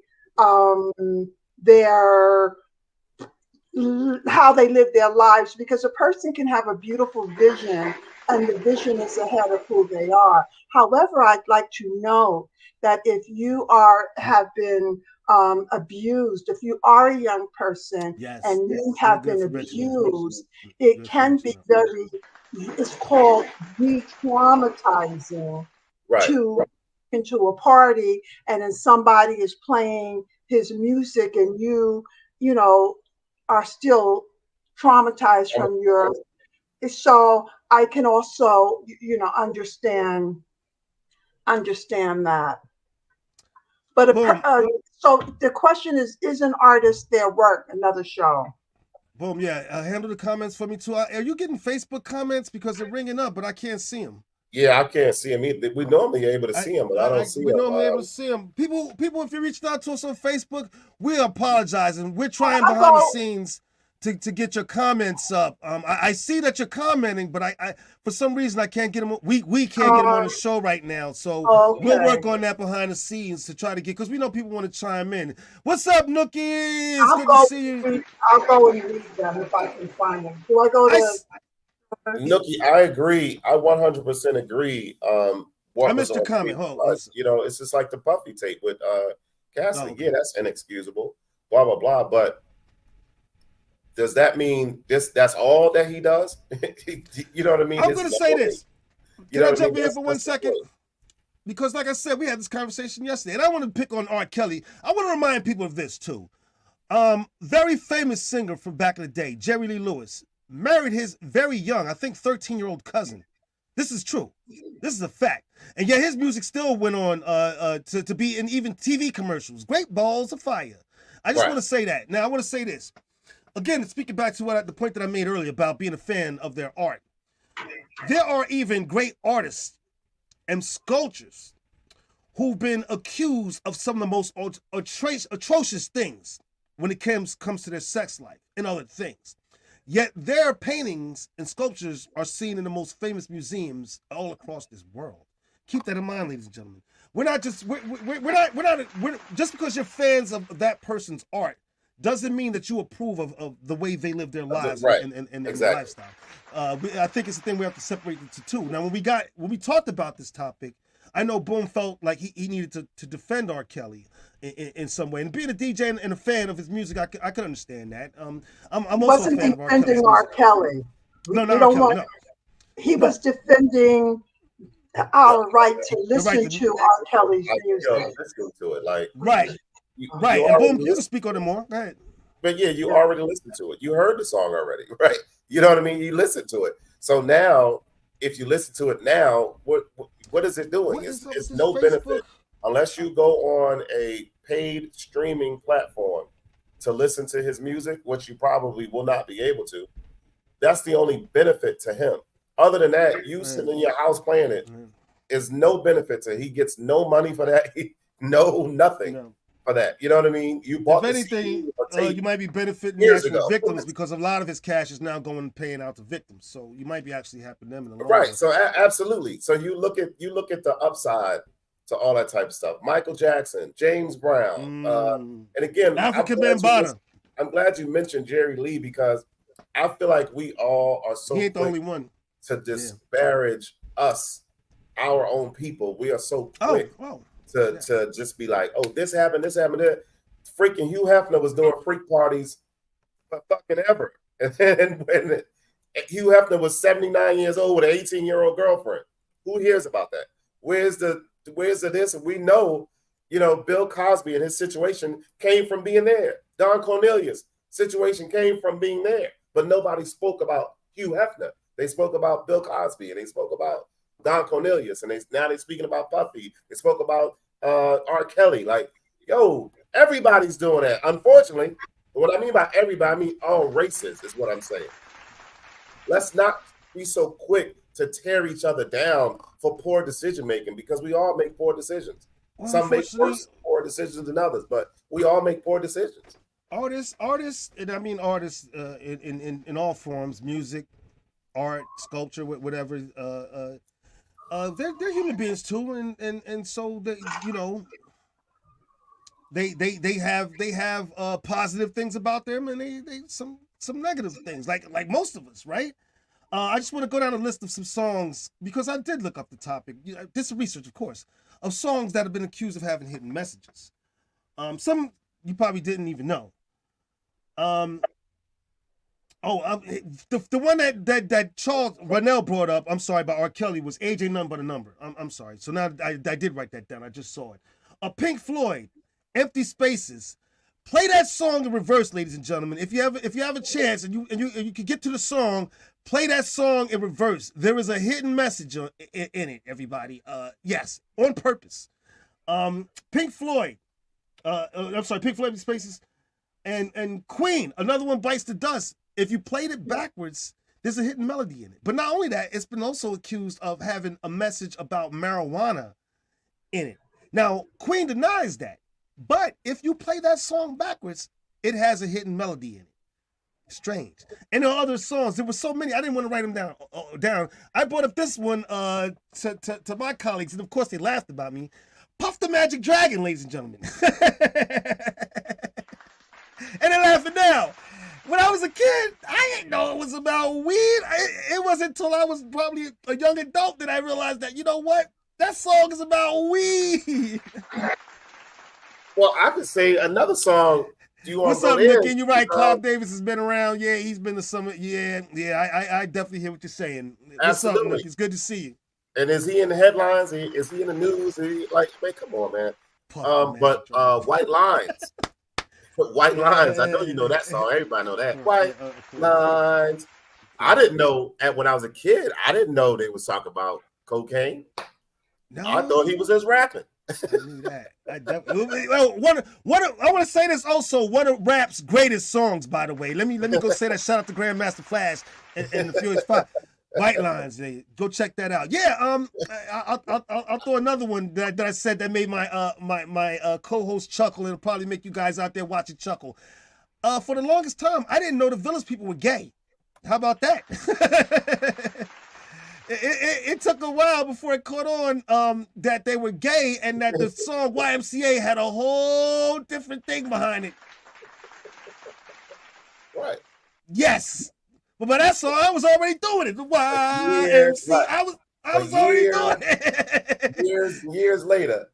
their how they live their lives, because a person can have a beautiful vision and the vision is ahead of who they are. However, I'd like to know that if you have been abused, if you are a young person and you have been abused, it can be it's called re-traumatizing to into a party, and then somebody is playing his music and you are still traumatized from so I can also understand that. But so the question is an artist their work? Another show. Boom, yeah. Handle the comments for me too. Are you getting Facebook comments, because they're ringing up, but I can't see them? Yeah, I can't see him either. We normally able to see him, but I don't see him. We're normally able to see him. People, if you reached out to us on Facebook, we're apologizing. We're trying behind the scenes to get your comments up. I see that you're commenting, but I for some reason I can't get them. We can't get them on the show right now, so we'll work on that behind the scenes to try to get, because we know people want to chime in. What's up, Nookie? It's good to see you. I'll go and read them if I can find them. Do I go to? Nookie, I agree. I 100% agree. I missed your comment. It's just like the Puffy tape with Cassidy. Yeah, that's inexcusable. Blah blah blah. But does that mean that's all that he does? You know what I mean? I'm going to say this. Can I jump in here for 1 second? Point. Because like I said, we had this conversation yesterday, and I want to pick on R. Kelly. I want to remind people of this too. Very famous singer from back in the day, Jerry Lee Lewis, married his very young, I think 13-year-old cousin. This is true. This is a fact. And yet his music still went on to be in even TV commercials. Great Balls of Fire. I just want to say that. Now I want to say this. Again, speaking back to the point that I made earlier about being a fan of their art. there are even great artists and sculptors who've been accused of some of the most atrocious things when it comes to their sex life and other things. Yet their paintings and sculptures are seen in the most famous museums all across this world. Keep that in mind, ladies and gentlemen. We're not just just because you're fans of that person's art doesn't mean that you approve of the way they live their lives Right. and their Exactly. lifestyle. I think it's the thing we have to separate the two. Now, when we talked about this topic, I know Boom felt like he needed to defend R. Kelly in some way. And being a DJ and a fan of his music, I could understand that. I'm also Wasn't a fan of R. defending Kelly's R. music. Kelly. No, We not R. don't Kelly. want- No. He was defending our right to listen right to- to R. Kelly's Like, music. listen to it. Like, Right. you And already Boom, you can listened- speak on it more. Go ahead. But yeah, you already listened to it. You heard the song already, right? You know what I mean? You listened to it. So now, if you listen to it now, what is it doing? What is up It's with no this benefit Facebook? unless you go on a paid streaming platform to listen to his music, which you probably will not be able to. That's the only benefit to him. Other than that, you sitting in your house playing it is no benefit to. He gets no money for that. Nothing No. for that. You know what I mean? You bought If the anything, CD or tape. you might be benefiting the years actual ago. victims because a lot of his cash is now going and paying out to victims. So you might be actually helping them in the long Right. run. So absolutely. So you look at the upside to all that type of stuff. Michael Jackson, James Brown, and again, African Bambaataa. I'm glad you mentioned Jerry Lee because I feel like we all are so He ain't the quick only one. to disparage us, our own people. We are so Oh, quick to just be like, oh, this happened, that. Freaking Hugh Hefner was doing freak parties for fucking ever. And then when Hugh Hefner was 79 years old with an 18-year-old girlfriend, who hears about that? Where's the this? And we know, Bill Cosby and his situation came from being there. Don Cornelius' situation came from being there. But nobody spoke about Hugh Hefner. They spoke about Bill Cosby and they spoke about Don Cornelius, and now they're speaking about Puffy. They spoke about R. Kelly. Like, yo, everybody's doing that. Unfortunately, what I mean by everybody, I mean all races is what I'm saying. Let's not be so quick to tear each other down for poor decision making because we all make poor decisions. Well, Some make worse poor decisions than others, but we all make poor decisions. Artists, and I mean artists in all forms, music, art, sculpture, whatever. They're human beings too, and so they have positive things about them, and they some negative things, like most of us, right? I just want to go down a list of some songs because I did look up the topic. This is research, of course, of songs that have been accused of having hidden messages. Some you probably didn't even know. The one that Charles Ronell brought up, I'm sorry, by R. Kelly was Age Ain't Nothing But a Number. I'm sorry. So now I did write that down. I just saw it. Pink Floyd, Empty Spaces. Play that song in reverse, ladies and gentlemen. If you have a chance and you can get to the song, play that song in reverse. There is a hidden message in it, everybody. Yes, on purpose. Pink Floyd. I'm sorry, Pink Floyd, Empty Spaces. And Queen, another one, Bites the Dust. If you played it backwards, there's a hidden melody in it. But not only that, it's been also accused of having a message about marijuana in it. Now, Queen denies that. But if you play that song backwards, it has a hidden melody in it. Strange. And there are other songs. There were so many. I didn't want to write them down. I brought up this one to my colleagues, and of course they laughed about me. Puff the Magic Dragon, ladies and gentlemen. And they're laughing now. When I was a kid, I didn't know it was about weed. It wasn't until I was probably a young adult that I realized that, you know what? That song is about weed. Well, I could say another song. Do you want What's to up, go in? Nick? And you're right. Clive Davis has been around. Yeah, he's been to some. Yeah. I definitely hear what you're saying. What's up, Absolutely. Nick? It's good to see you. And is he in the headlines? Is he in the news? Man, come on, man. But White Lines. White Lines. I know you know that song. Everybody know that. White Lines. I didn't know when I was a kid. I didn't know they was talking about cocaine. No. I thought he was just rapping. I knew that. I want to say this also. One of rap's greatest songs, by the way. Let me go say that. Shout out to Grandmaster Flash and the Furious 5. White Lines. Go check that out. Yeah. I'll throw another one that I said that made my my co-host chuckle. It'll probably make you guys out there watching chuckle. For the longest time, I didn't know the Village People were gay. How about that? It took a while before it caught on that they were gay and that the song YMCA had a whole different thing behind it. Right. Yes. But by that song, I was already doing it. The YMCA. Right. I was already doing it. Years later,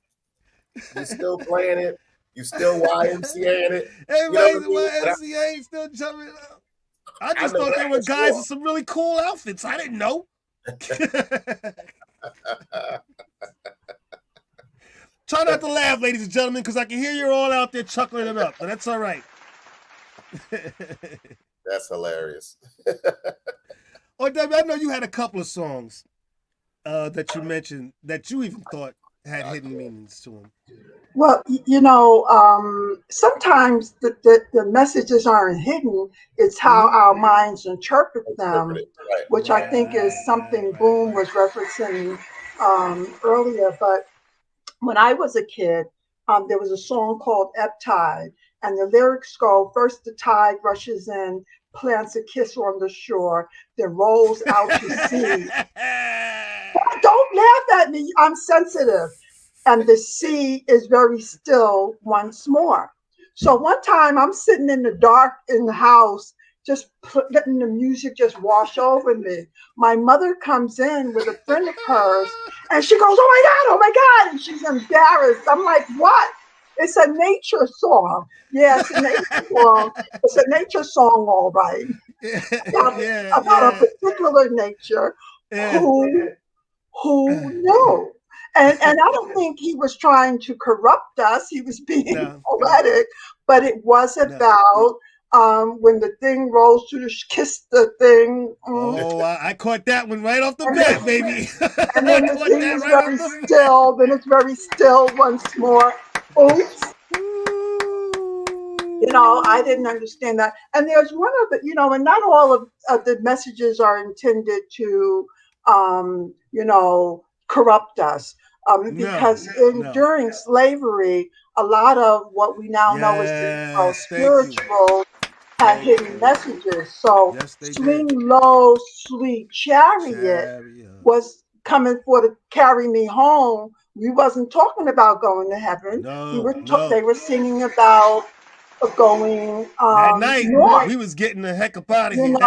you still playing it. You still YMCAing it. Everybody's YMCA still jumping up. I just thought they were guys in some really cool outfits. I didn't know. Try not to laugh, ladies and gentlemen, because I can hear you're all out there chuckling it up, but that's all right. That's hilarious. Oh, Debbie, I know you had a couple of songs that you mentioned that you even thought had hidden meanings to them. Well, sometimes the messages aren't hidden. It's how our minds interpret them, Right. which I think is something Boom was referencing earlier. But when I was a kid, there was a song called Ebb Tide, and the lyrics go, first the tide rushes in, plants a kiss on the shore, then rolls out to sea. Don't laugh at me, I'm sensitive. And the sea is very still once more. So one time I'm sitting in the dark in the house, just letting the music just wash over me. My mother comes in with a friend of hers and she goes, oh my God. And she's embarrassed. I'm like, what? It's a nature song. Yeah, it's a nature song. It's a nature song, all right. About a particular nature who knew. And I don't think he was trying to corrupt us. He was being poetic, but it was about when the thing rolls to kiss the thing. Oh, I caught that one right off the bat, baby. And then the thing is very still. Then it's very still once more. Oops. I didn't understand that. And there's one of it, and not all of the messages are intended to, corrupt us. Because during slavery, a lot of what we now know as spiritual had hidden messages. So Swing Low, Sweet Chariot was coming to carry me home. We wasn't talking about going to heaven. They were singing about going that night. North. We was getting the heck up out of here. Getting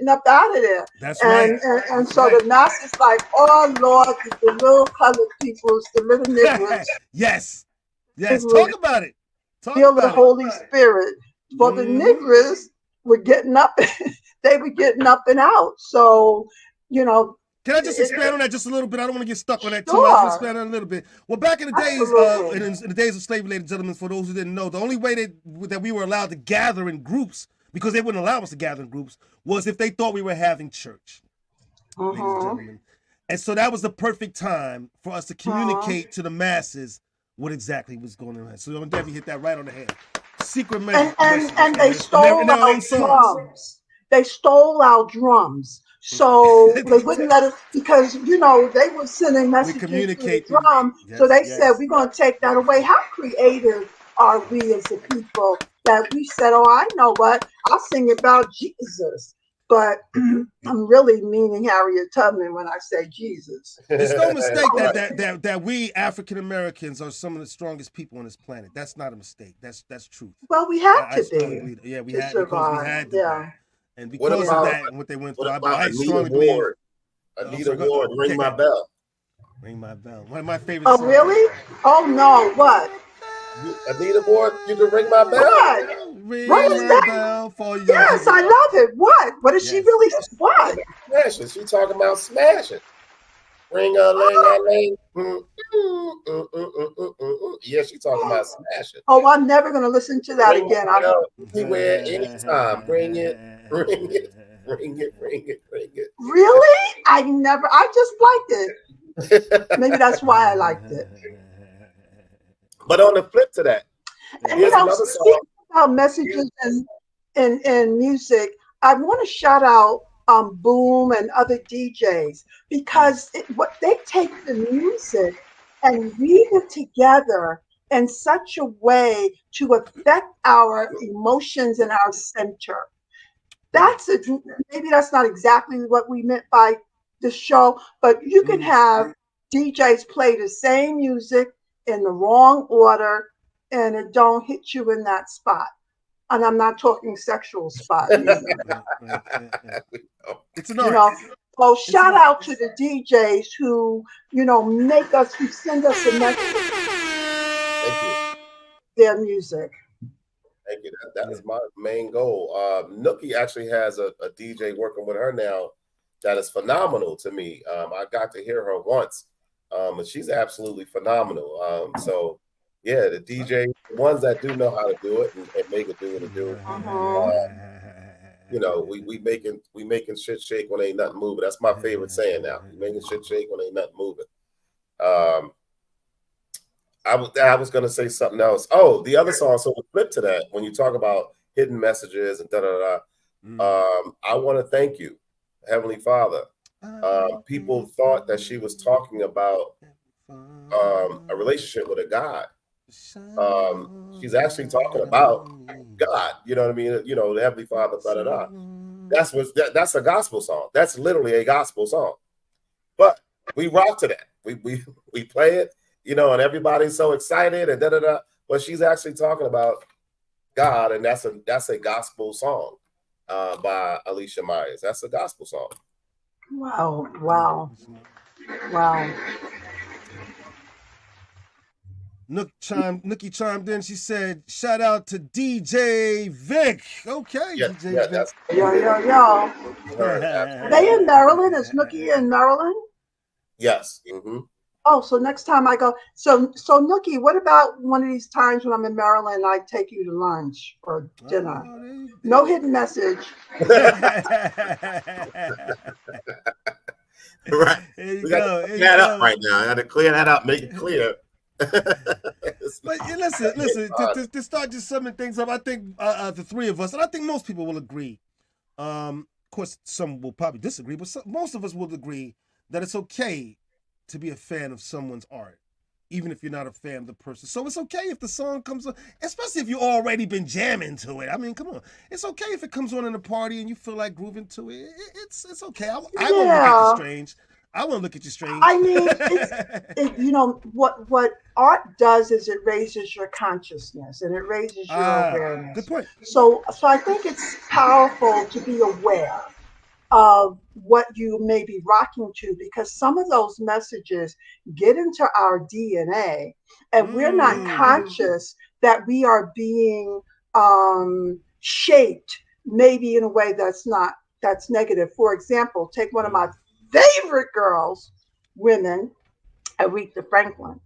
up out of there. That's right. And so the master's like, oh Lord, the little colored peoples, the little niggers. Yes. Talk about it. Feel the Holy Spirit. For the niggers were getting up. They were getting up and out. So, Can I just expand on that just a little bit? I don't want to get stuck on that too much. I'll expand on it a little bit. Well, back in the days, in the days of slavery, ladies and gentlemen, for those who didn't know, the only way that we were allowed to gather in groups, because they wouldn't allow us to gather in groups, was if they thought we were having church, ladies and gentlemen. And so that was the perfect time for us to communicate to the masses what exactly was going on. So Debbie hit that right on the head. Secret message. And they stole our drums. They stole our drums. So they wouldn't let us, because, they were sending messages through the drum. So they said, we're going to take that away. How creative are we as a people that we said, oh, I know what, I'll sing about Jesus. But I'm really meaning Harriet Tubman when I say Jesus. It's no mistake that we African Americans are some of the strongest people on this planet. That's not a mistake. That's truth. Well, we have to be. Yeah, we to had survive. Because we had to. Yeah. And because of that and what they went through, I strongly believe. Anita Ward, Ring My Bell. Ring My Bell. One of my favorite songs. Oh, really? Oh, no. What? Anita Ward, you can ring my bell. What? What is that? Yes, I love it. What is she really? What? Smashing. She talking about smashing. Ring a ling a ling. Yeah, she talking about smashing. Oh, I'm never gonna listen to that again. Anywhere, anytime. Bring it. Really? I just liked it. Maybe that's why I liked it. But on the flip to that, and speaking about messages and music, I want to shout out Boom and other DJs, because what they take the music and weave it together in such a way to affect our emotions and our center. That's a, maybe that's not exactly what we meant by the show, but you can have DJs play the same music in the wrong order and it don't hit you in that spot. And I'm not talking sexual spot either. It's an You art. know, so shout art. out to the DJs who, make us, who send us a message, Thank you. their music. Thank you. That is my main goal. Nookie actually has a DJ working with her now that is phenomenal to me. I got to hear her once, and she's absolutely phenomenal. So, yeah, the DJ, ones that do know how to do it and make it do what it do. We making shit shake when ain't nothing moving. That's my favorite saying now. We making shit shake when ain't nothing moving. I was gonna say something else. Oh, the other song. So we flip to that when you talk about hidden messages and da da da. I want to thank you, Heavenly Father. People thought that she was talking about a relationship with a God. She's actually talking about God. You know what I mean? The Heavenly Father. Da da da. That's a gospel song. That's literally a gospel song. But we rock to that. We play it. And everybody's so excited and da da da. But she's actually talking about God, and that's a gospel song by Alicia Myers. That's a gospel song. Wow. Nookie chimed in. She said, "Shout out to DJ Vic." Okay, Yeah, DJ Vic. Yo. Are they in Maryland? Is Nookie in Maryland? Yes. Mm-hmm. Oh, so next time I go, so Nookie, what about one of these times when I'm in Maryland, I take you to lunch or dinner? No hidden message. Right. We got to clear that up right now. I got to clear that up, make it clear. But listen. To start just summing things up, I think the three of us, and I think most people will agree. Of course, some will probably disagree, but most of us will agree that it's okay to be a fan of someone's art, even if you're not a fan of the person. So it's okay if the song comes on, especially if you've already been jamming to it. I mean, come on. It's okay if it comes on in a party and you feel like grooving to it. It's okay. I won't look at you strange. I won't look at you strange. I mean, what art does is it raises your consciousness and it raises your awareness. Good point. So I think it's powerful to be aware of what you may be rocking to, because some of those messages get into our DNA and we're not conscious that we are being shaped maybe in a way that's negative. For example, take one of my favorite girls, women, Aretha Franklin,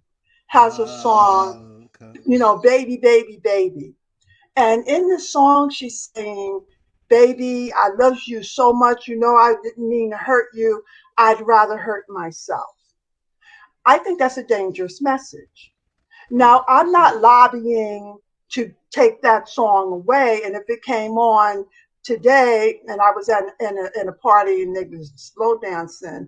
has a song, Baby, Baby, Baby. And in the song, she's saying, baby, I love you so much. I didn't mean to hurt you. I'd rather hurt myself. I think that's a dangerous message. Now, I'm not lobbying to take that song away. And if it came on today and I was in a party and they was slow dancing,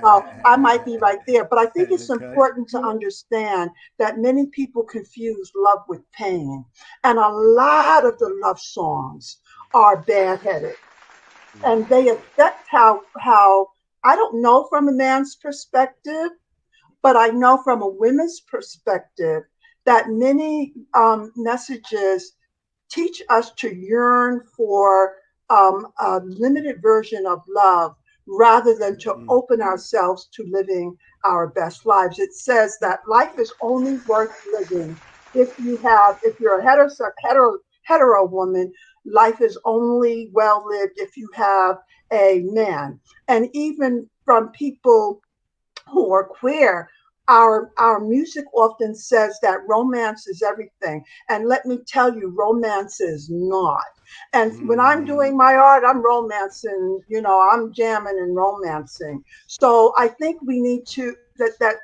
I might be right there. But I think it's important to understand that many people confuse love with pain. And a lot of the love songs are bad-headed. And they affect how I don't know from a man's perspective, but I know from a woman's perspective that many messages teach us to yearn for a limited version of love rather than to open ourselves to living our best lives. It says that life is only worth living if you're a hetero woman, life is only well lived if you have a man. And even from people who are queer, our music often says that romance is everything. And let me tell you, romance is not. And when I'm doing my art, I'm romancing, I'm jamming and romancing. So I think we need to, that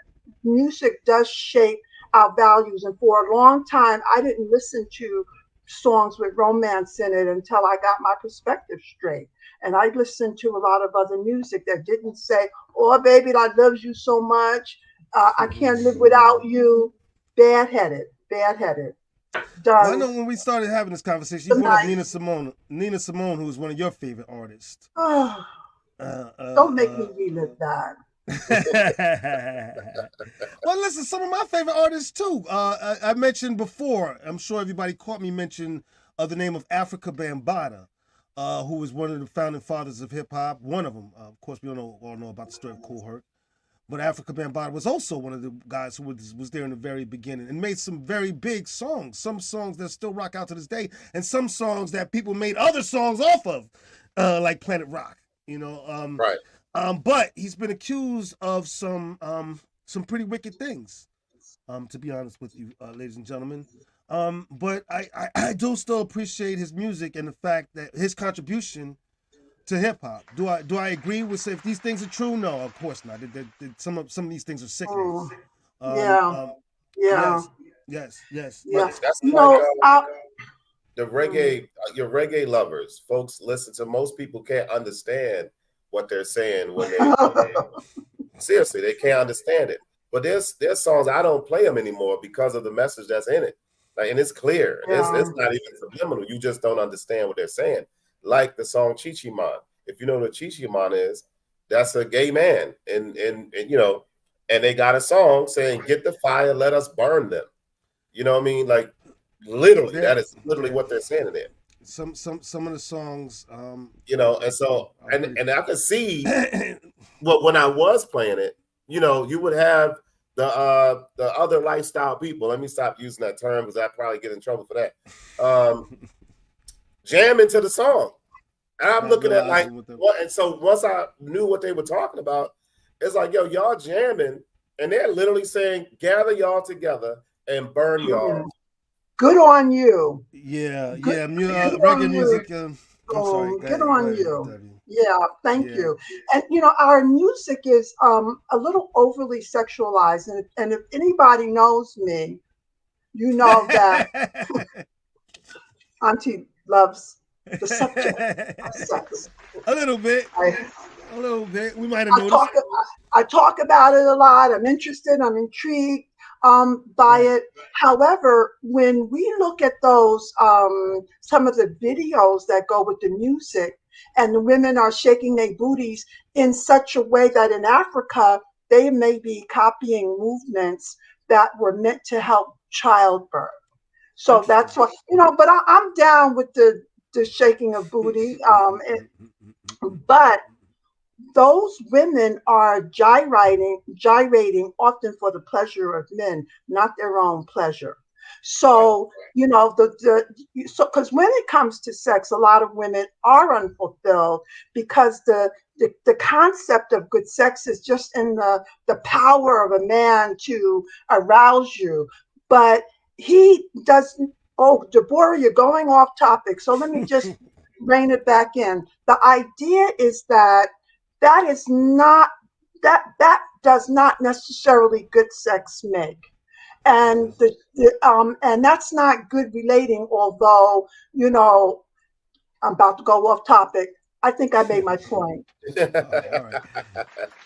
music does shape our values. And for a long time, I didn't listen to songs with romance in it until I got my perspective straight. And I listened to a lot of other music that didn't say, "Oh, baby, I love you so much. I can't live without you." Bad-headed, bad-headed. Well, I Done. know when we started having this conversation, you brought up Nina Simone. Nina Simone, who was one of your favorite artists. Don't make me relive that. Well, listen, some of my favorite artists too. I mentioned before, I'm sure everybody caught me mention the name of Africa Bambaataa, who was one of the founding fathers of hip hop. One of them, of course, we all know about the story of Kool Herc, but Africa Bambaataa was also one of the guys who was there in the very beginning and made some very big songs. Some songs that still rock out to this day, and some songs that people made other songs off of, like Planet Rock. You know, Right. But he's been accused of some pretty wicked things, to be honest with you, ladies and gentlemen. But I do still appreciate his music and the fact that his contribution to hip hop. Do I agree with if these things are true? No, of course not. Some of these things are sickening. Yeah. Yes. Yeah. That's You like know, the reggae, your reggae lovers, folks listen to. Most people can't understand what they're saying when they seriously, they can't understand it. But there's songs I don't play them anymore because of the message that's in it. Like, and it's clear. Yeah. It's not even subliminal. You just don't understand what they're saying. Like the song Chi Chi Man. If you know what Chi Chi Man is, that's a gay man, and you know, and they got a song saying, "Get the fire, let us burn them." You know what I mean? Like literally, that is literally what they're saying in there. Some of the songs, you know, and so and I could see well when I was playing it, you know, you would have the other lifestyle people. Let me stop using that term because I probably get in trouble for that. Jam into the song. And I'm looking at like what, and so once I knew what they were talking about, it's like, yo, y'all jamming, and they're literally saying, gather y'all together and burn y'all. Good on you. Yeah, Good reggae music. I'm sorry. Good on you. Yeah, thank you. And you know, our music is a little overly sexualized, and if anybody knows me, you know that Auntie loves the subject of sex. A little bit. A little bit. We might have noticed. I talk about it a lot. I'm interested. I'm intrigued by it. However, when we look at those, some of the videos that go with the music, and the women are shaking their booties in such a way that in Africa, they may be copying movements that were meant to help childbirth. So that's what, you know, but I'm down with the shaking of booty. But those women are gyrating often for the pleasure of men, not their own pleasure. So, you know, because when it comes to sex, a lot of women are unfulfilled because the concept of good sex is just in the power of a man to arouse you. But he doesn't. Oh, Deborah, you're going off topic. So let me just rein it back in. The idea is that is not that does not necessarily good sex make, and and that's not good relating. Although, you know, I'm about to go off topic. I think I made my point. All right.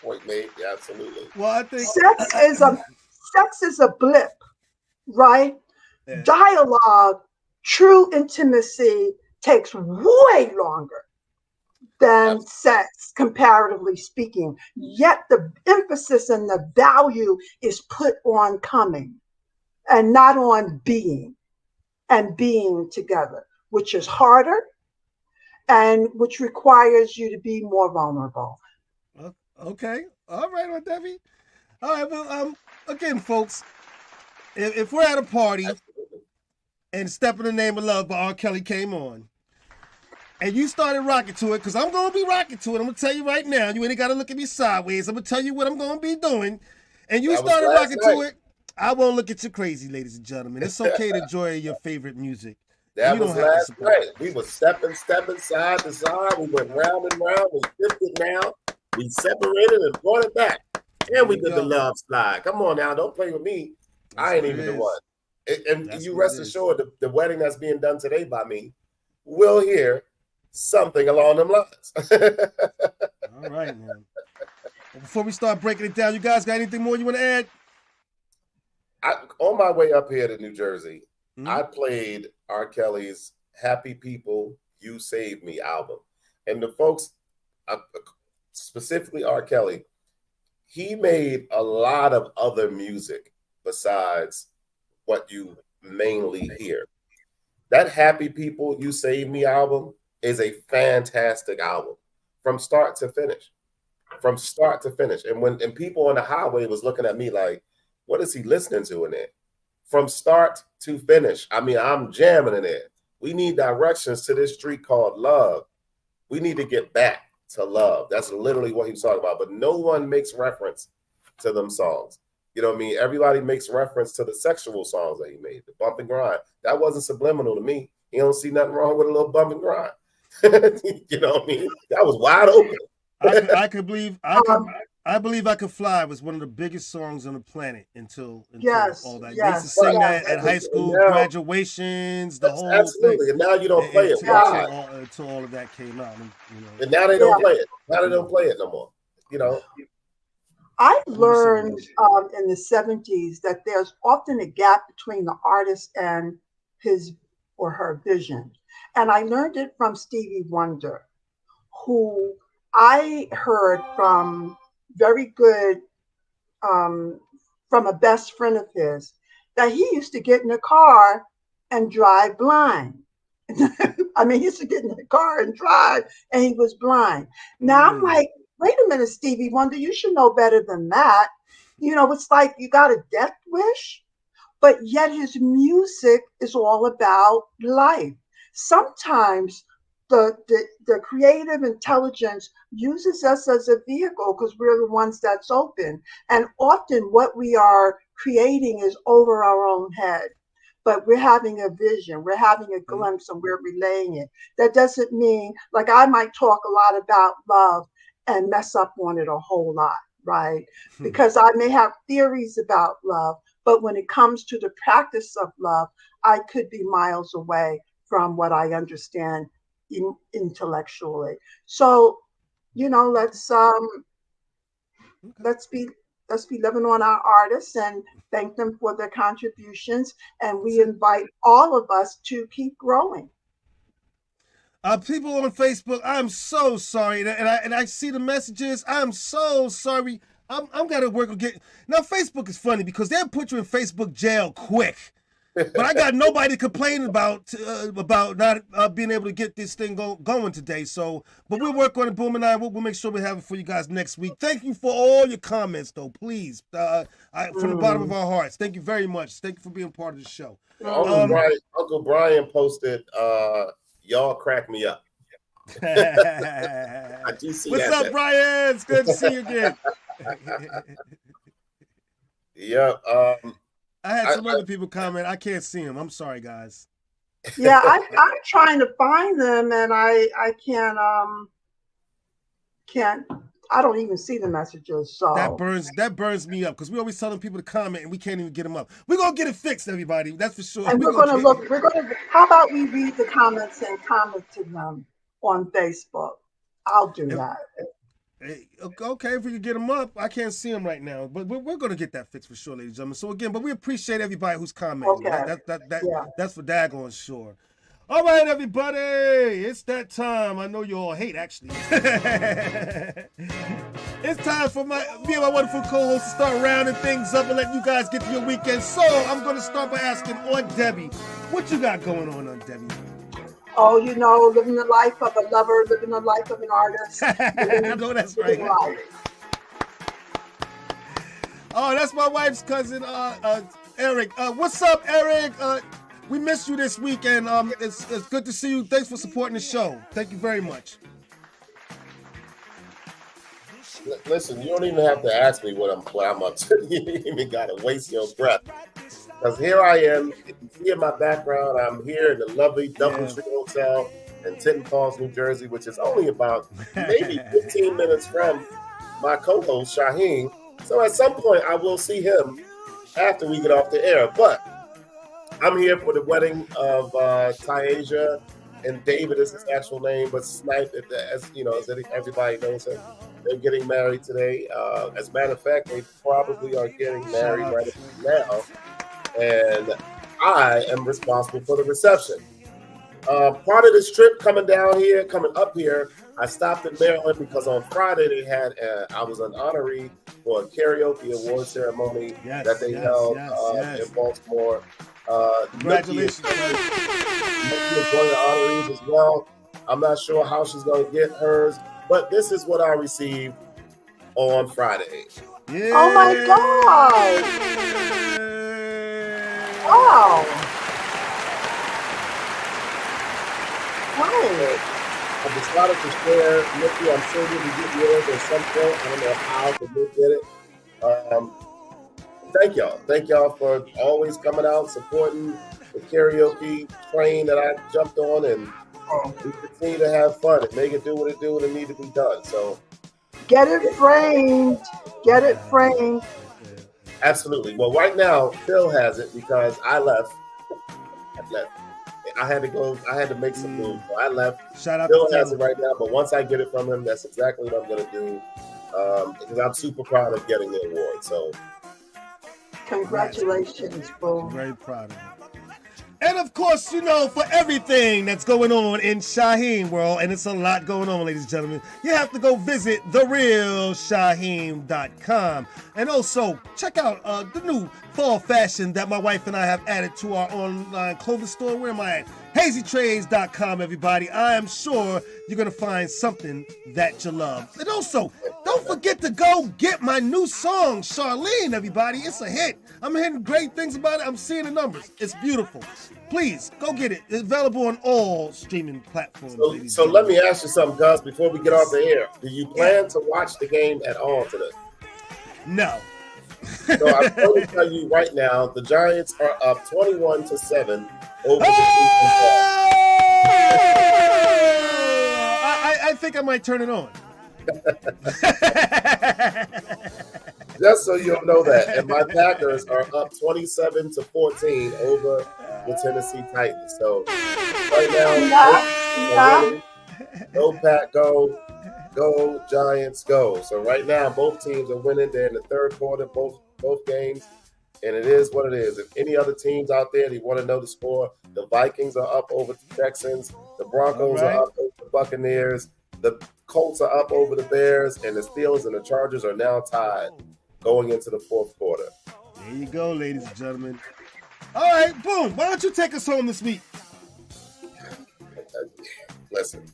Point made. Yeah, absolutely. Well, I think sex is a blip, right? Yeah. Dialogue, true intimacy takes way longer than sex, comparatively speaking. Yet the emphasis and the value is put on coming and not on being and being together, which is harder and which requires you to be more vulnerable. Okay. All right, Debbie. All right. Well, again, folks, if we're at a party and Step in the Name of Love by R. Kelly came on, and you started rocking to it, because I'm going to be rocking to it. I'm going to tell you right now. You ain't got to look at me sideways. I'm going to tell you what I'm going to be doing. And you started rocking to it, I won't look at you crazy, ladies and gentlemen. It's okay to enjoy your favorite music. That was last night. We were stepping side to side. We went round and round. We shifted now. We separated and brought it back. And we did the love slide. Come on now. Don't play with me. I ain't even the one. And That's you what rest it is. assured the wedding that's being done today by me will hear something along them lines. All right, man. Well, before we start breaking it down, you guys got anything more you want to add? On my way up here to New Jersey, Mhm. I played R. Kelly's Happy People, You Saved Me album. And the folks, specifically R. Kelly, he made a lot of other music besides what you mainly hear. That Happy People, You Saved Me album is a fantastic album from start to finish. From start to finish. And people on the highway was looking at me like, what is he listening to in there? From start to finish. I mean, I'm jamming in there. We need directions to this street called love. We need to get back to love. That's literally what he was talking about. But no one makes reference to them songs. You know what I mean? Everybody makes reference to the sexual songs that he made, the bump and grind. That wasn't subliminal to me. He don't see nothing wrong with a little bump and grind. You know what I mean? That was wide open. I believe I Could Fly was one of the biggest songs on the planet until Yes, all that. yes, They used to sing yes. that at high school Now- graduations, the whole Absolutely. thing. And now you don't play it. Why? Until all of that came out. You know. And now they don't play it. Now they don't play it no more. You know? I learned in the 70s that there's often a gap between the artist and his or her vision. And I learned it from Stevie Wonder, who I heard from very good, from a best friend of his, that he used to get in a car and drive blind. I mean, he used to get in the car and drive, and he was blind. Now I'm like, wait a minute, Stevie Wonder, you should know better than that. You know, it's like you got a death wish, but yet his music is all about life. Sometimes the creative intelligence uses us as a vehicle because we're the ones that's open. And often what we are creating is over our own head. But we're having a vision, we're having a glimpse, and we're relaying it. That doesn't mean, like, I might talk a lot about love and mess up on it a whole lot, right? Because I may have theories about love, but when it comes to the practice of love, I could be miles away from what I understand intellectually. So, you know, let's be living on our artists and thank them for their contributions. And we invite all of us to keep growing. People on Facebook, I'm so sorry, and I see the messages. I'm so sorry. I'm gotta work on getting. Now Facebook is funny because they'll put you in Facebook jail quick, but I got nobody complaining about not being able to get this thing going today. So, but we'll work on it, Boom and I. We'll make sure we have it for you guys next week. Thank you for all your comments, though. Please, from the bottom of our hearts, thank you very much. Thank you for being part of the show. Uncle Brian posted, y'all crack me up. I do see What's that. up, Brian? It's good to see you again. Yeah. I had some other people comment. I can't see them. I'm sorry, guys. Yeah, I'm trying to find them, and I can't. I don't even see the messages. So that burns me up because we always telling people to comment and we can't even get them up. We're gonna get it fixed, everybody. That's for sure. And we're gonna look. How about we read the comments and comment to them on Facebook? I'll do that. Okay, if we can get them up, I can't see them right now, but we're going to get that fixed for sure, ladies and gentlemen. So again, but we appreciate everybody who's commenting. Okay. That's for daggone sure. All right, everybody, it's that time. I know you all hate, actually. It's time for me and my wonderful co-host to start rounding things up and letting you guys get to your weekend. So I'm going to start by asking Aunt Debbie, what you got going on, Aunt Debbie? Oh, you know, living the life of a lover, living the life of an artist. I know that's right. Oh, that's my wife's cousin, Eric. What's up, Eric? We missed you this week, and it's good to see you. Thanks for supporting the show. Thank you very much. Listen, you don't even have to ask me what I'm up to. You ain't even gotta waste your breath. Because here I am, you can see in my background, I'm here in the lovely Doubletree Hotel in Tinton Falls, New Jersey, which is only about maybe 15 minutes from my co-host, Shaheen. So at some point, I will see him after we get off the air. But I'm here for the wedding of Tyasia and David is his actual name, but Snipe, as you know, as everybody knows him. They're getting married today. As a matter of fact, they probably are getting married right now. And I am responsible for the reception. Part of this trip coming up here, I stopped in Maryland because on Friday they had, I was an honoree for a karaoke award ceremony that they held in Baltimore. Congratulations. Nikki is one of the honorees as well. I'm not sure how she's going to get hers, but this is what I received on Friday. Yeah. Oh my God! Wow! Nice. I decided to share, Nikki. I'm sure you'll be getting yours at some point. I don't know how, but you'll get it. Thank y'all. Thank y'all for always coming out, supporting the karaoke train that I jumped on, and we continue to have fun and make it do what it do and it need to be done. So get it framed. Get it framed. Absolutely. Well, right now, Phil has it because I left. I had to go. I had to make some moves. So I left. Shout out Phil to has it right now, but once I get it from him, that's exactly what I'm going to do because I'm super proud of getting the award. So congratulations, bro. Very proud of you. And of course, you know, for everything that's going on in Shyheim world, and it's a lot going on, ladies and gentlemen, you have to go visit therealshyheim.com. And also, check out the new fall fashion that my wife and I have added to our online clothing store. Where am I at? HazyTrades.com, everybody. I am sure you're going to find something that you love. And also, don't forget to go get my new song, Charlene, everybody. It's a hit. I'm hearing great things about it. I'm seeing the numbers. It's beautiful. Please, go get it. It's available on all streaming platforms. So let me ask you something, Gus, before we get off the air. Do you plan to watch the game at all today? No. So I'm going to tell you right now, the Giants are up 21-7 over the I think I might turn it on. Just so you'll know that. And my Packers are up 27-14 over the Tennessee Titans. So right now, go Pack, go Giants, go. So right now, both teams are winning. They're in the third quarter, both games. And it is what it is. If any other teams out there, you want to know the score, the Vikings are up over the Texans. The Broncos are up over the Buccaneers. The Colts are up over the Bears. And the Steelers and the Chargers are now tied going into the fourth quarter. There you go, ladies and gentlemen. All right, boom. Why don't you take us home this week? Listen,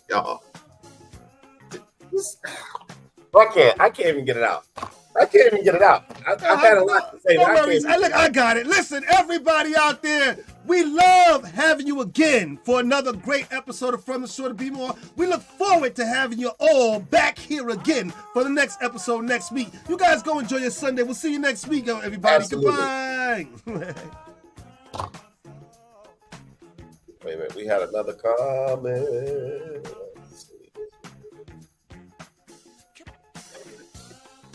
y'all. I can't even get it out. I had a lot to say. No worries. I got it. Listen, everybody out there, we love having you again for another great episode of From the Shore to Be More. We look forward to having you all back here again for the next episode next week. You guys go enjoy your Sunday. We'll see you next week, everybody. Absolutely. Goodbye. Wait a minute. We had another comment.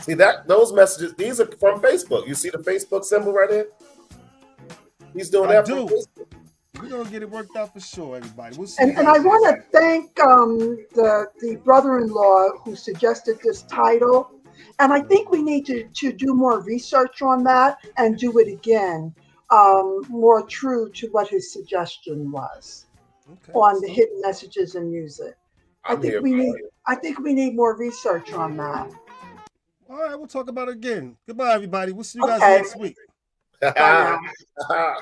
See those messages, these are from Facebook. You see the Facebook symbol right there? He's doing that from Facebook. We're going to get it worked out for sure, everybody. We'll see. And I want to thank the brother-in-law who suggested this title. And I think we need to do more research on that and do it again, more true to what his suggestion was on the hidden messages in music. I think we need more research on that. All right, we'll talk about it again. Goodbye, everybody. We'll see you guys next week. Bye now.